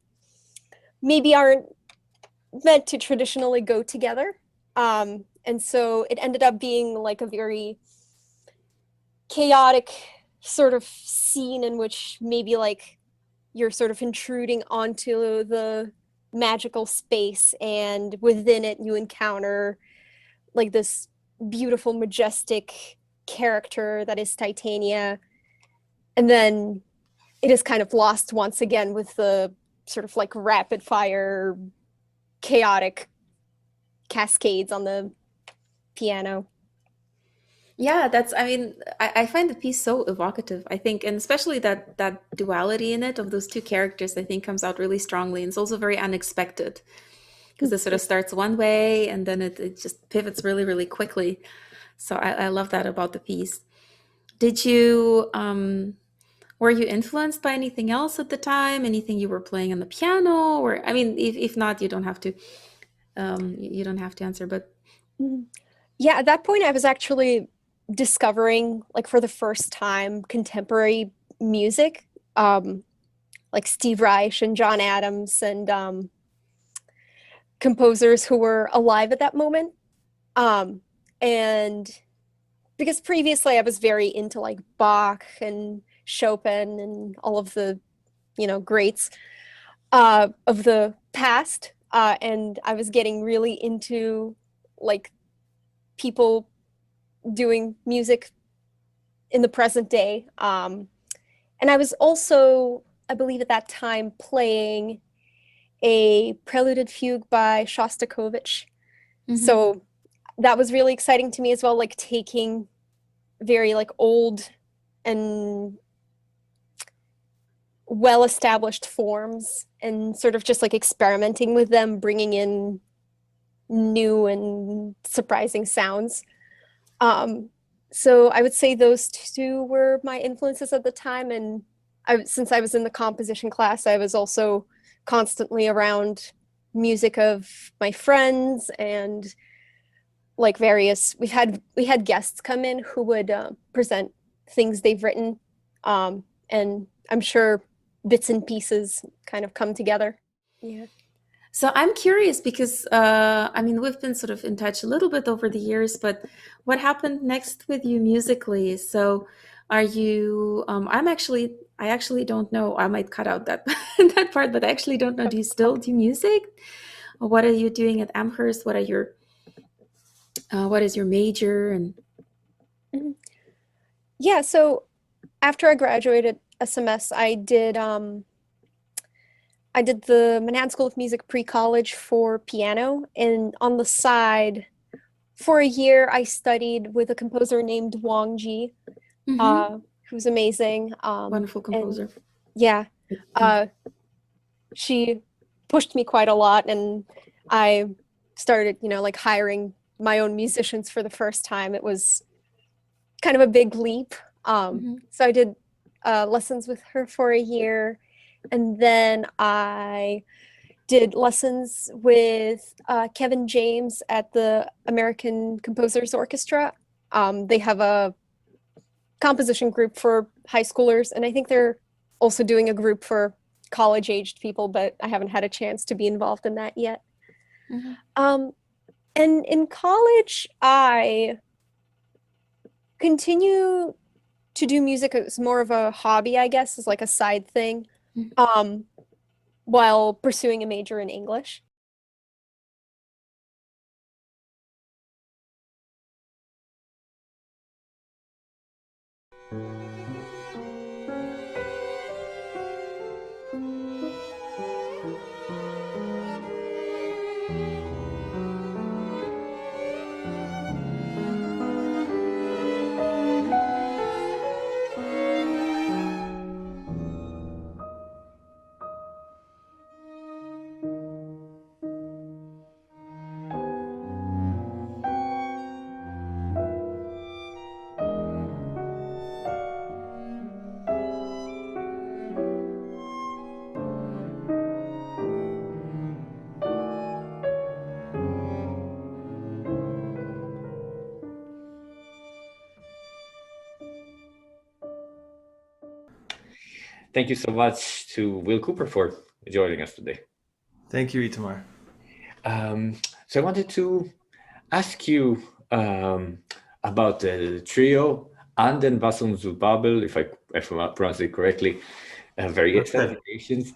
maybe aren't meant to traditionally go together. And so it ended up being like a very chaotic sort of scene in which maybe like you're sort of intruding onto the magical space, and within it you encounter like this beautiful, majestic character that is Titania. And then it is kind of lost once again with the sort of like rapid fire, chaotic cascades on the piano. Yeah, I mean, I find the piece so evocative, I think, and especially that duality in it of those 2 characters, I think comes out really strongly. And it's also very unexpected because it sort of starts one way and then it just pivots really, really quickly. So I love that about the piece. Did you, were you influenced by anything else at the time? Anything you were playing on the piano? Or, I mean, if not, you don't have to answer, but. Yeah, at that point I was actually discovering like for the first time contemporary music, like Steve Reich and John Adams and composers who were alive at that moment. And because previously I was very into like Bach and Chopin and all of the, greats of the past. And I was getting really into like people doing music in the present day. And I was also, I believe at that time, playing a preluded fugue by Shostakovich. So that was really exciting to me as well, like taking very like old and well-established forms and sort of just like experimenting with them, bringing in new and surprising sounds. So I would say those 2 were my influences at the time. And since I was in the composition class, I was also constantly around music of my friends and like various. We had guests come in who would present things they've written, and I'm sure bits and pieces kind of come together. Yeah. So I'm curious because I mean we've been sort of in touch a little bit over the years, but what happened next with you musically? So are you? I actually don't know. I might cut out that that part, but I actually don't know. Do you still do music? Or what are you doing at Amherst? What is your major? And Mhm. Yeah, so after I graduated SMS, I did the Manhattan School of Music pre-college for piano, and on the side, for a year, I studied with a composer named Wang Ji, who's amazing. Wonderful And composer. yeah, she pushed me quite a lot, and I started, like hiring my own musicians for the first time. It was kind of a big leap. So I did lessons with her for a year, and then I did lessons with Kevin James at the American Composers Orchestra. They have a composition group for high schoolers, and I think they're also doing a group for college-aged people, but I haven't had a chance to be involved in that yet. And in college, I continue to do music as more of a hobby, I guess, as like a side thing, while pursuing a major in English. Thank you so much to Will Cooper for joining us today. Thank you, Itamar. So I wanted to ask you about the trio Anden Wasson zu Babel, if I pronounce it correctly, variations.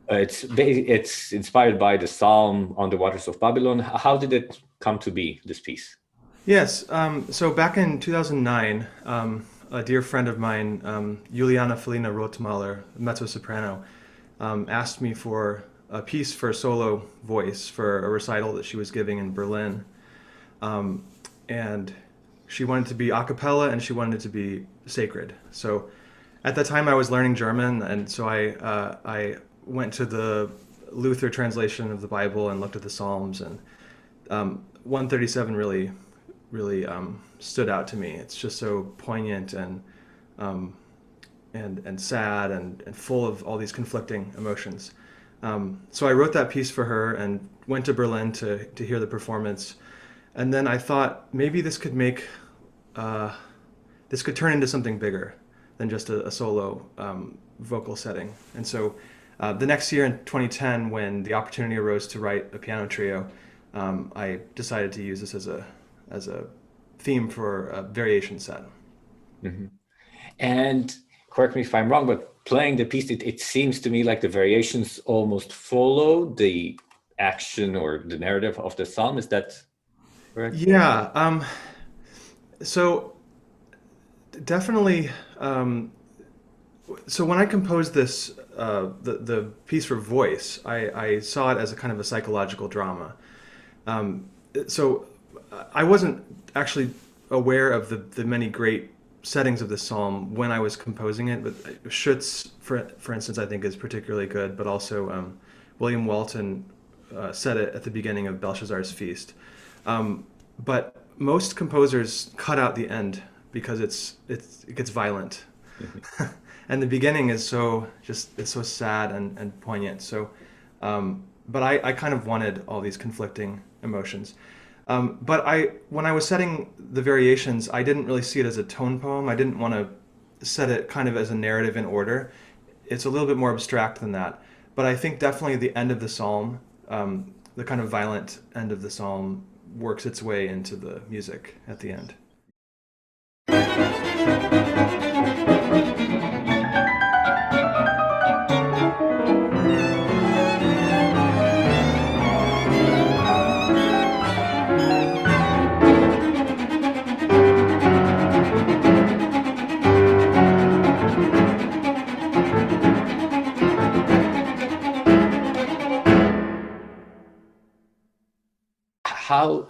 It's inspired by the Psalm on the Waters of Babylon. How did it come to be, this piece? Yes, so back in 2009, a dear friend of mine, Juliana Felina Rothmaler, mezzo-soprano, asked me for a piece for solo voice for a recital that she was giving in Berlin. And she wanted it to be a cappella and she wanted it to be sacred. So at that time I was learning German, and so I went to the Luther translation of the Bible and looked at the Psalms, and 137 really stood out to me. It's just so poignant and sad and full of all these conflicting emotions. So I wrote that piece for her and went to Berlin to hear the performance. And then I thought maybe this could turn into something bigger than just a solo vocal setting. And so the next year in 2010, when the opportunity arose to write a piano trio, I decided to use this as a theme for a variation set. Mm-hmm. And correct me if I'm wrong, but playing the piece, it seems to me like the variations almost follow the action or the narrative of the psalm. Is that correct? Yeah. So definitely. So when I composed this, the piece for voice, I saw it as a kind of a psychological drama. So I wasn't actually aware of the many great settings of this psalm when I was composing it, but Schütz, for instance, I think is particularly good, but also William Walton said it at the beginning of Belshazzar's Feast. But most composers cut out the end because it gets violent. And the beginning is so sad and poignant. So But I kind of wanted all these conflicting emotions. But when I was setting the variations, I didn't really see it as a tone poem. I didn't want to set it kind of as a narrative in order. It's a little bit more abstract than that. But I think definitely the end of the psalm, the kind of violent end of the psalm, works its way into the music at the end.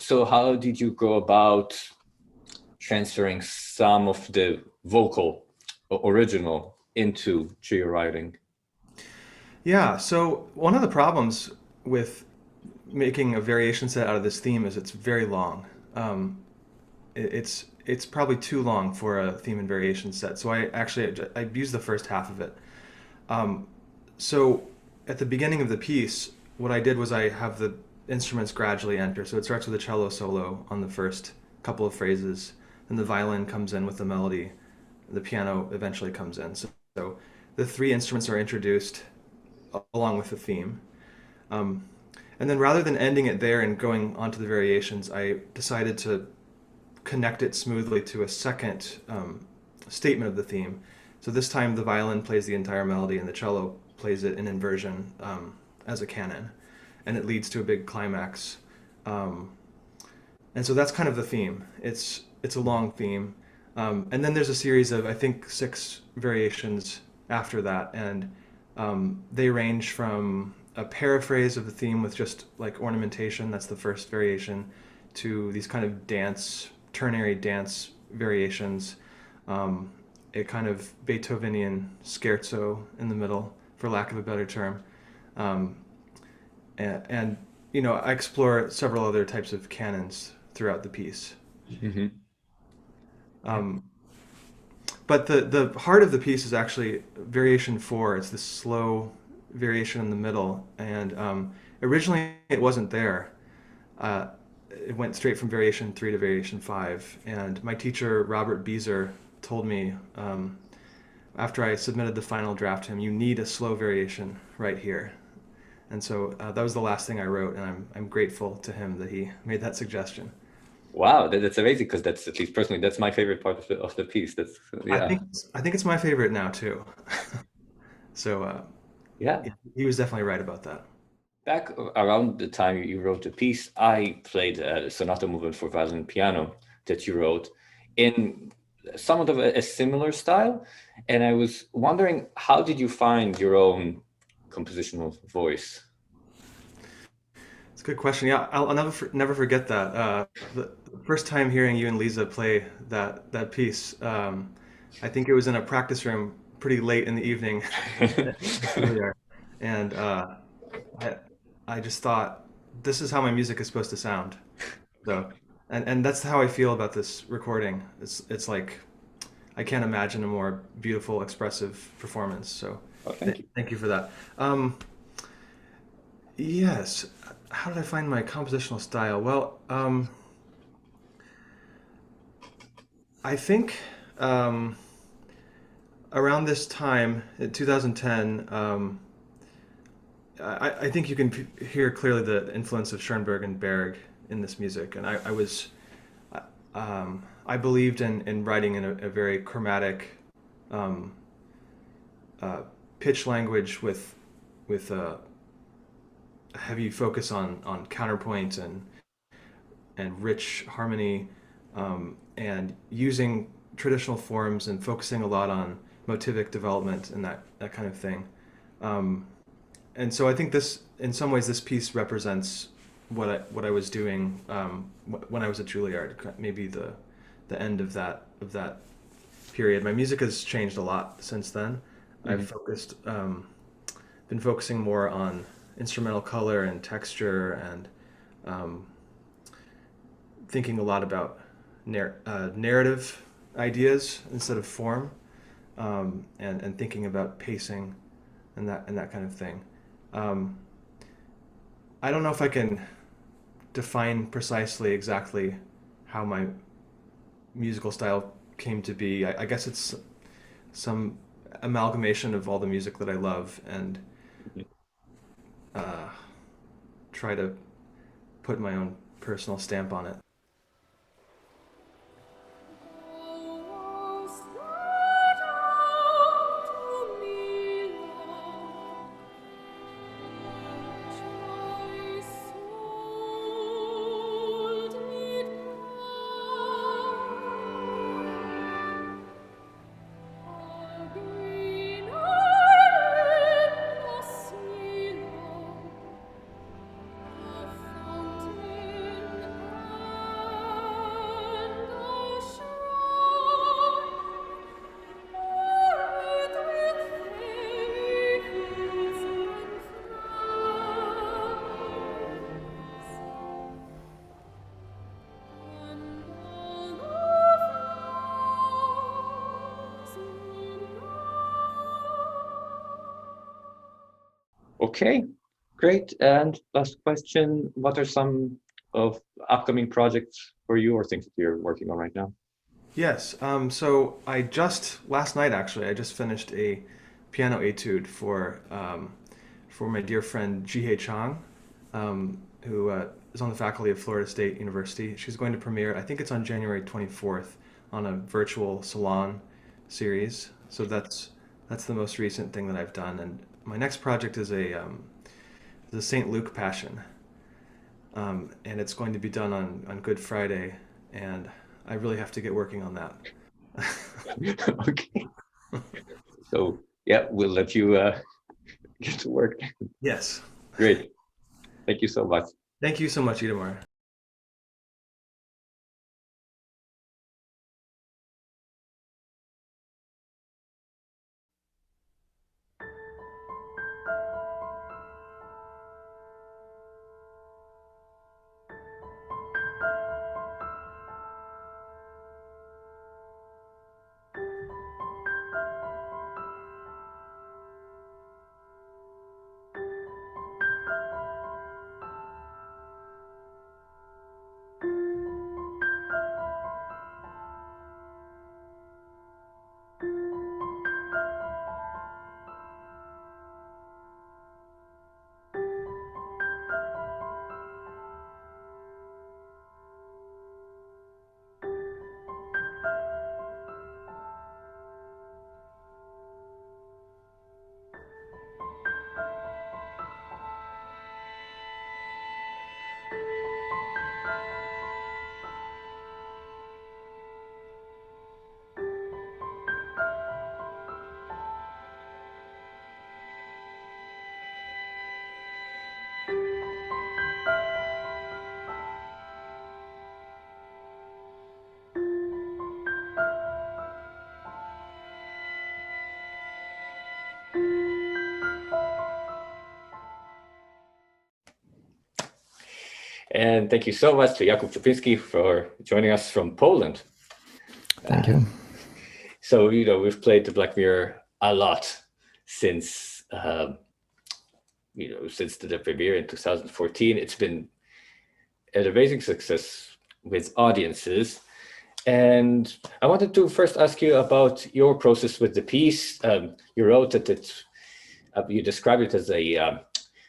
How did you go about transferring some of the vocal original into trio writing? Yeah, so one of the problems with making a variation set out of this theme is it's very long. It's probably too long for a theme and variation set. So I used the first half of it. So at the beginning of the piece, what I did was I have the instruments gradually enter. So it starts with a cello solo on the first couple of phrases, then the violin comes in with the melody, the piano eventually comes in. So the three instruments are introduced along with the theme. And then rather than ending it there and going on to the variations, I decided to connect it smoothly to a second statement of the theme. So this time the violin plays the entire melody and the cello plays it in inversion as a canon. And it leads to a big climax. And so that's kind of the theme. It's a long theme. And then there's a series of, I think, 6 variations after that. And they range from a paraphrase of the theme with just like ornamentation, that's the first variation, to these kind of ternary dance variations, a kind of Beethovenian scherzo in the middle, for lack of a better term. And you know, I explore several other types of canons throughout the piece. Mm-hmm. But the heart of the piece is actually variation 4. It's this slow variation in the middle, and originally it wasn't there. It went straight from variation 3 to variation 5, and my teacher Robert Beezer told me after I submitted the final draft to him, you need a slow variation right here. And so that was the last thing I wrote, and I'm grateful to him that he made that suggestion. Wow, that's amazing, because that's, at least personally, that's my favorite part of the piece. That's, yeah. I think it's my favorite now too. So yeah, he was definitely right about that. Back around the time you wrote the piece, I played a sonata movement for violin and piano that you wrote in somewhat of a similar style. And I was wondering, how did you find your own compositional voice? It's a good question. Yeah, I'll never forget that. The first time hearing you and Lisa play that piece, I think it was in a practice room pretty late in the evening. And I just thought, this is how my music is supposed to sound. So, and that's how I feel about this recording. It's like, I can't imagine a more beautiful, expressive performance. So thank you for that. Yes. How did I find my compositional style? Well, I think around this time, in 2010, I think you can hear clearly the influence of Schoenberg and Berg in this music. And I believed in writing in a very chromatic pitch language with a heavy focus on counterpoint and rich harmony, and using traditional forms and focusing a lot on motivic development and that kind of thing. And so I think this, in some ways, this piece represents what I was doing when I was at Juilliard, maybe the end of that period. My music has changed a lot since then. Mm-hmm. I've been focusing more on instrumental color and texture, and thinking a lot about narrative ideas instead of form, and thinking about pacing and that kind of thing. I don't know if I can define precisely exactly how my musical style came to be. I guess it's some amalgamation of all the music that I love and uh, try to put my own personal stamp on it. Okay, great. And last question, what are some of upcoming projects for you or things that you're working on right now? Yes. So last night actually, I just finished a piano etude for my dear friend Jihei Chang, who is on the faculty of Florida State University. She's going to premiere, I think it's on January 24th, on a virtual salon series. So that's the most recent thing that I've done. And my next project is the Saint Luke Passion, and it's going to be done on Good Friday, and I really have to get working on that. Okay. So yeah, we'll let you get to work. Yes. Great. Thank you so much. Thank you so much, Itamar. And thank you so much to Jakub Ciupinski for joining us from Poland. Thank you. So, we've played the Black Mirror a lot since, since the premiere in 2014. It's been an amazing success with audiences. And I wanted to first ask you about your process with the piece. You wrote that you described it as a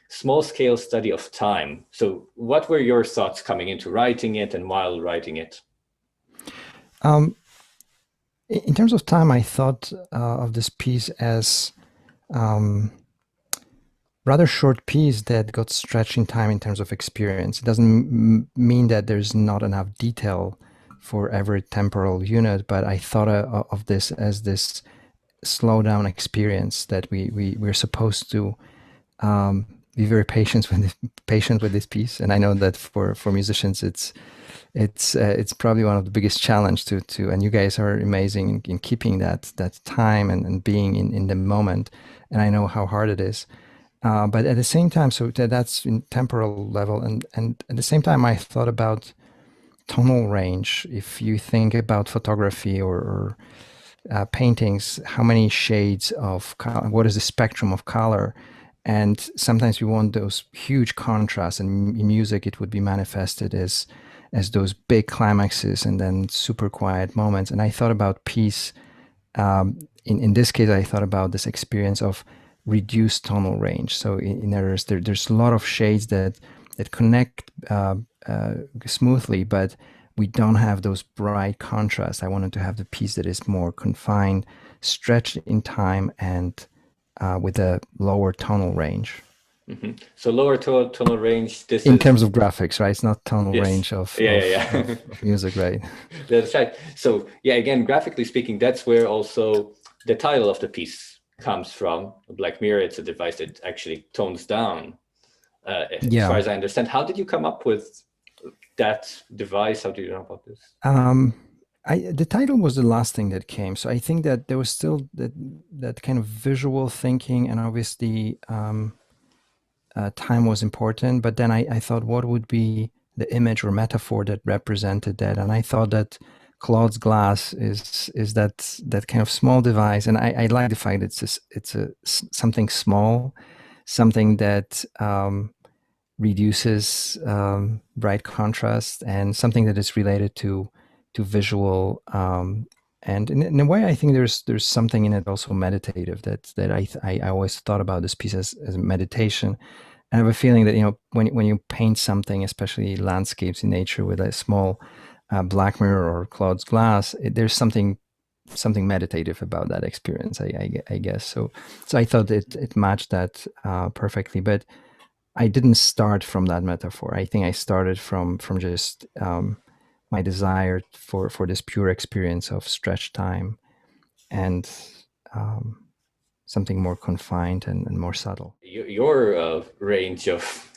small-scale study of time. So what were your thoughts coming into writing it and while writing it? In terms of time, I thought of this piece as rather short piece that got stretched in time in terms of experience. It doesn't mean that there's not enough detail for every temporal unit, but I thought of this as this slow down experience that we're supposed to be very patient with this piece. And I know that for musicians, it's probably one of the biggest challenge to and you guys are amazing in keeping that time and being in the moment. And I know how hard it is. But at the same time, so that's in temporal level. And at the same time, I thought about tonal range. If you think about photography or paintings, how many shades of color, what is the spectrum of color? And sometimes we want those huge contrasts, and in music it would be manifested as those big climaxes and then super quiet moments. And I thought about peace. In this case, I thought about this experience of reduced tonal range. So in others, there's a lot of shades that connect smoothly, but we don't have those bright contrasts. I wanted to have the piece that is more confined, stretched in time, and with a lower tonal range. Mm-hmm. So lower tonal range. In terms of graphics, right? It's not tonal Yes. range of music, right? That's right. So yeah, again, graphically speaking, that's where also the title of the piece comes from. Black Mirror, it's a device that actually tones down. As far as I understand, how did you come up with that device? How do you know about this? The title was the last thing that came. So I think that there was still that kind of visual thinking, and obviously time was important. But then I thought, what would be the image or metaphor that represented that? And I thought that Claude's glass is that kind of small device, and I like the fact that it's something small, something that reduces bright contrast, and something that is related to visual. And in a way, I think there's something in it also meditative that I always thought about this piece as meditation. I have a feeling that when you paint something, especially landscapes in nature, with a small black mirror or Claude's glass, there's something meditative about that experience. I guess so. So I thought it matched that perfectly, but I didn't start from that metaphor. I think I started from just my desire for this pure experience of stretched time and something more confined and more subtle. Your range of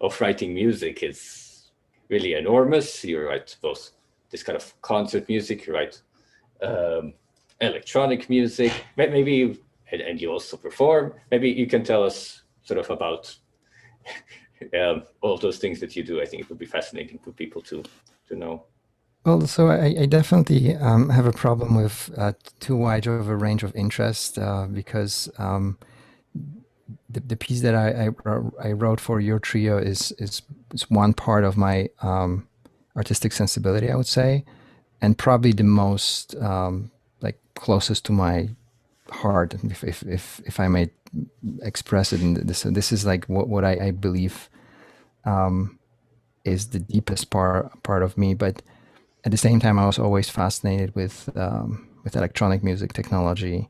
of writing music is really enormous. You write both this kind of concert music, you write electronic music, maybe, and you also perform. Maybe you can tell us sort of about all those things that you do. I think it would be fascinating for people to know. Well, so I definitely have a problem with too wide of a range of interest because the piece that I wrote for your trio is one part of my artistic sensibility, I would say, and probably the most closest to my heart, if I may express it in this. So this is like what I believe is the deepest part of me, but at the same time, I was always fascinated with electronic music technology,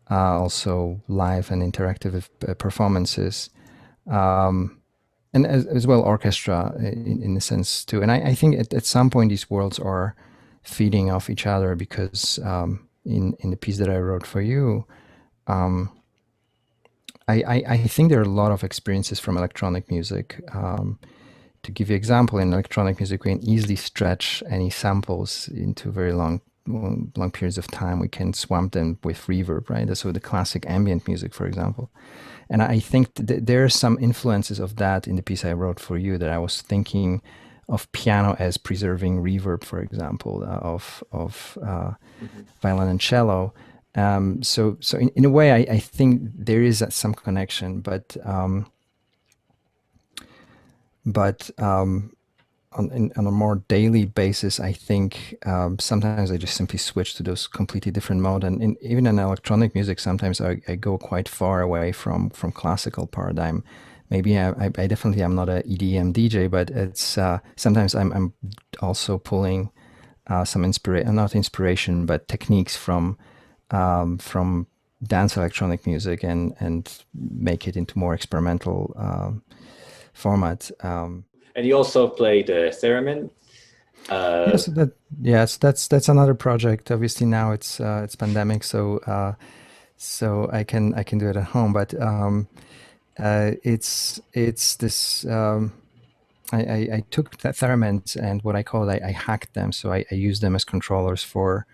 also live and interactive performances, and as well orchestra in a sense too. And I think at some point these worlds are feeding off each other, because in the piece that I wrote for you, I think there are a lot of experiences from electronic music. To give you an example, in electronic music, we can easily stretch any samples into very long periods of time. We can swamp them with reverb, right? So the classic ambient music, for example. And I think there are some influences of that in the piece I wrote for you, that I was thinking of piano as preserving reverb, for example, of violin and cello. So in a way, I think there is some connection, but on a more daily basis, I think sometimes I just simply switch to those completely different modes. And even in electronic music, sometimes I go quite far away from classical paradigm. Maybe I definitely am not a EDM DJ, but it's sometimes I'm also pulling some not inspiration, but techniques from dance electronic music and make it into more experimental format. And you also play the Theremin. Yes, that's another project. Obviously now it's pandemic, so I can do it at home. But it's this. I took the Theremins, and what I call it, I hacked them. So I use them as controllers for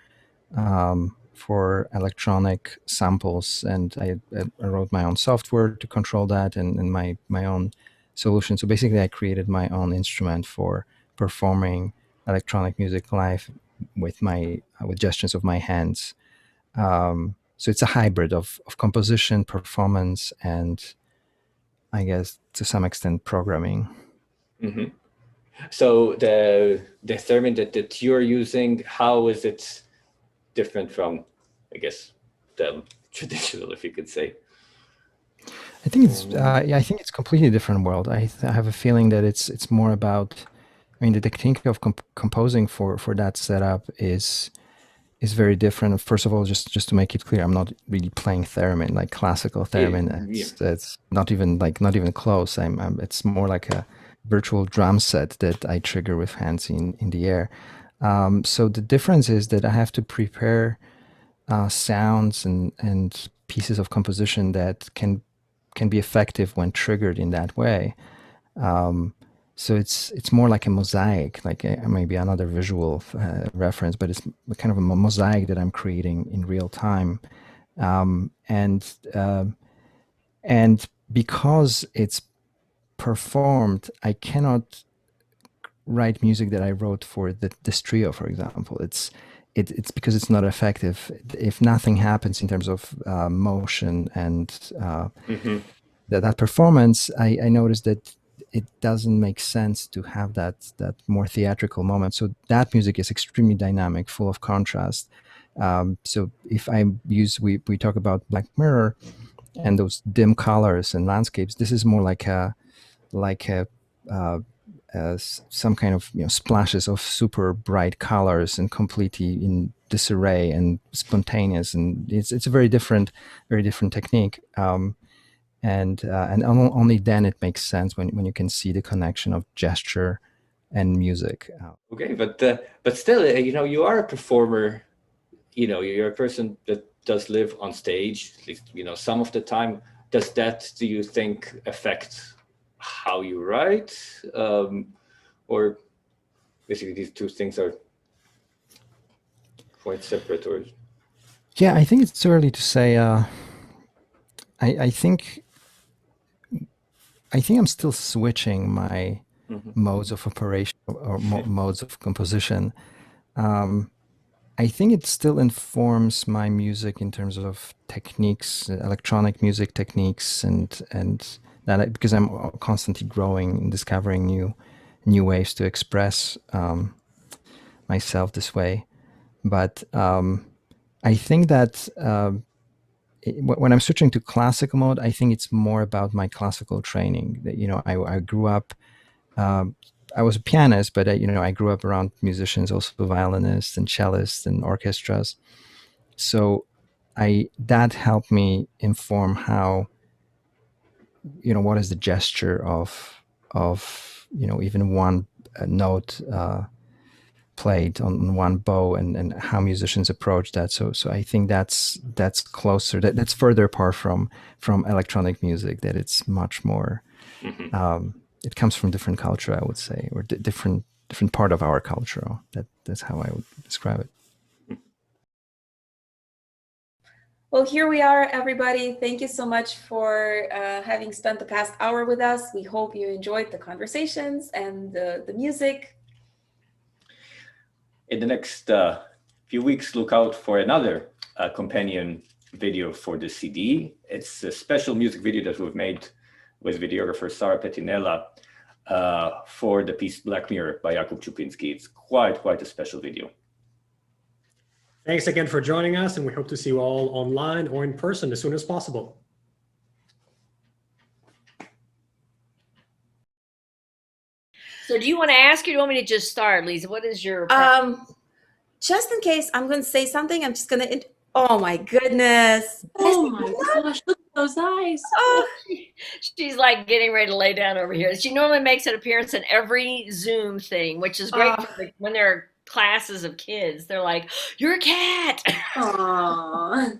electronic samples, and I wrote my own software to control that, and my own solution. So basically, I created my own instrument for performing electronic music live with gestures of my hands. So it's a hybrid of composition, performance, and I guess, to some extent, programming. Mm-hmm. So the theremin that you're using, how is it different from, I guess, the traditional, if you could say? I think it's I think it's completely different world. I have a feeling that it's more about. I mean, the technique of composing for that setup is very different. First of all, just to make it clear, I'm not really playing theremin, like classical theremin. It's not even close. It's more like a virtual drum set that I trigger with hands in the air. So the difference is that I have to prepare sounds and pieces of composition that can be effective when triggered in that way. So it's more like a mosaic, like maybe another visual reference, but it's kind of a mosaic that I'm creating in real time, and because it's performed, I cannot write music that I wrote for this trio, for example. It's because it's not effective. If nothing happens in terms of motion and that performance, I noticed that it doesn't make sense to have that more theatrical moment. So that music is extremely dynamic, full of contrast. So if I use, we talk about Black Mirror and those dim colors and landscapes, this is more like some kind of splashes of super bright colors and completely in disarray and spontaneous, and it's a very different technique. And only then it makes sense when you can see the connection of gesture and music. Okay, but still, you are a performer. You're a person that does live on stage, at least some of the time. Does that, do you think, affect how you write, or basically these two things are quite separate? Or yeah, I think it's too early to say. I think I'm still switching my modes of operation or modes of composition. I think it still informs my music in terms of techniques, electronic music techniques, and that, because I'm constantly growing and discovering new ways to express myself this way. But I think that when I'm switching to classical mode, I think it's more about my classical training. That I grew up. I was a pianist, but I grew up around musicians, also violinists and cellists and orchestras. So that helped me inform how, what is the gesture of even one note played on one bow, and how musicians approach that. So I think that's closer, that's further apart from electronic music, that it's much more. It comes from different culture, I would say, or different part of our culture. That's how I would describe it. Well, here we are, everybody. Thank you so much for having spent the past hour with us. We hope you enjoyed the conversations and the music. In the next few weeks, look out for another companion video for the CD. It's a special music video that we've made with videographer Sarah Pettinella for the piece Black Mirror by Jakub Ciupinski. It's quite a special video. Thanks again for joining us, and we hope to see you all online or in person as soon as possible. So do you want to ask, or do you want me to just start, Lisa? What is your just in case I'm going to say something, I'm just going to oh my goodness. Oh my gosh, look at those eyes. Oh, she's like getting ready to lay down over here. She normally makes an appearance in every Zoom thing, which is great when there are classes of kids. They're like, "You're a cat." Aww.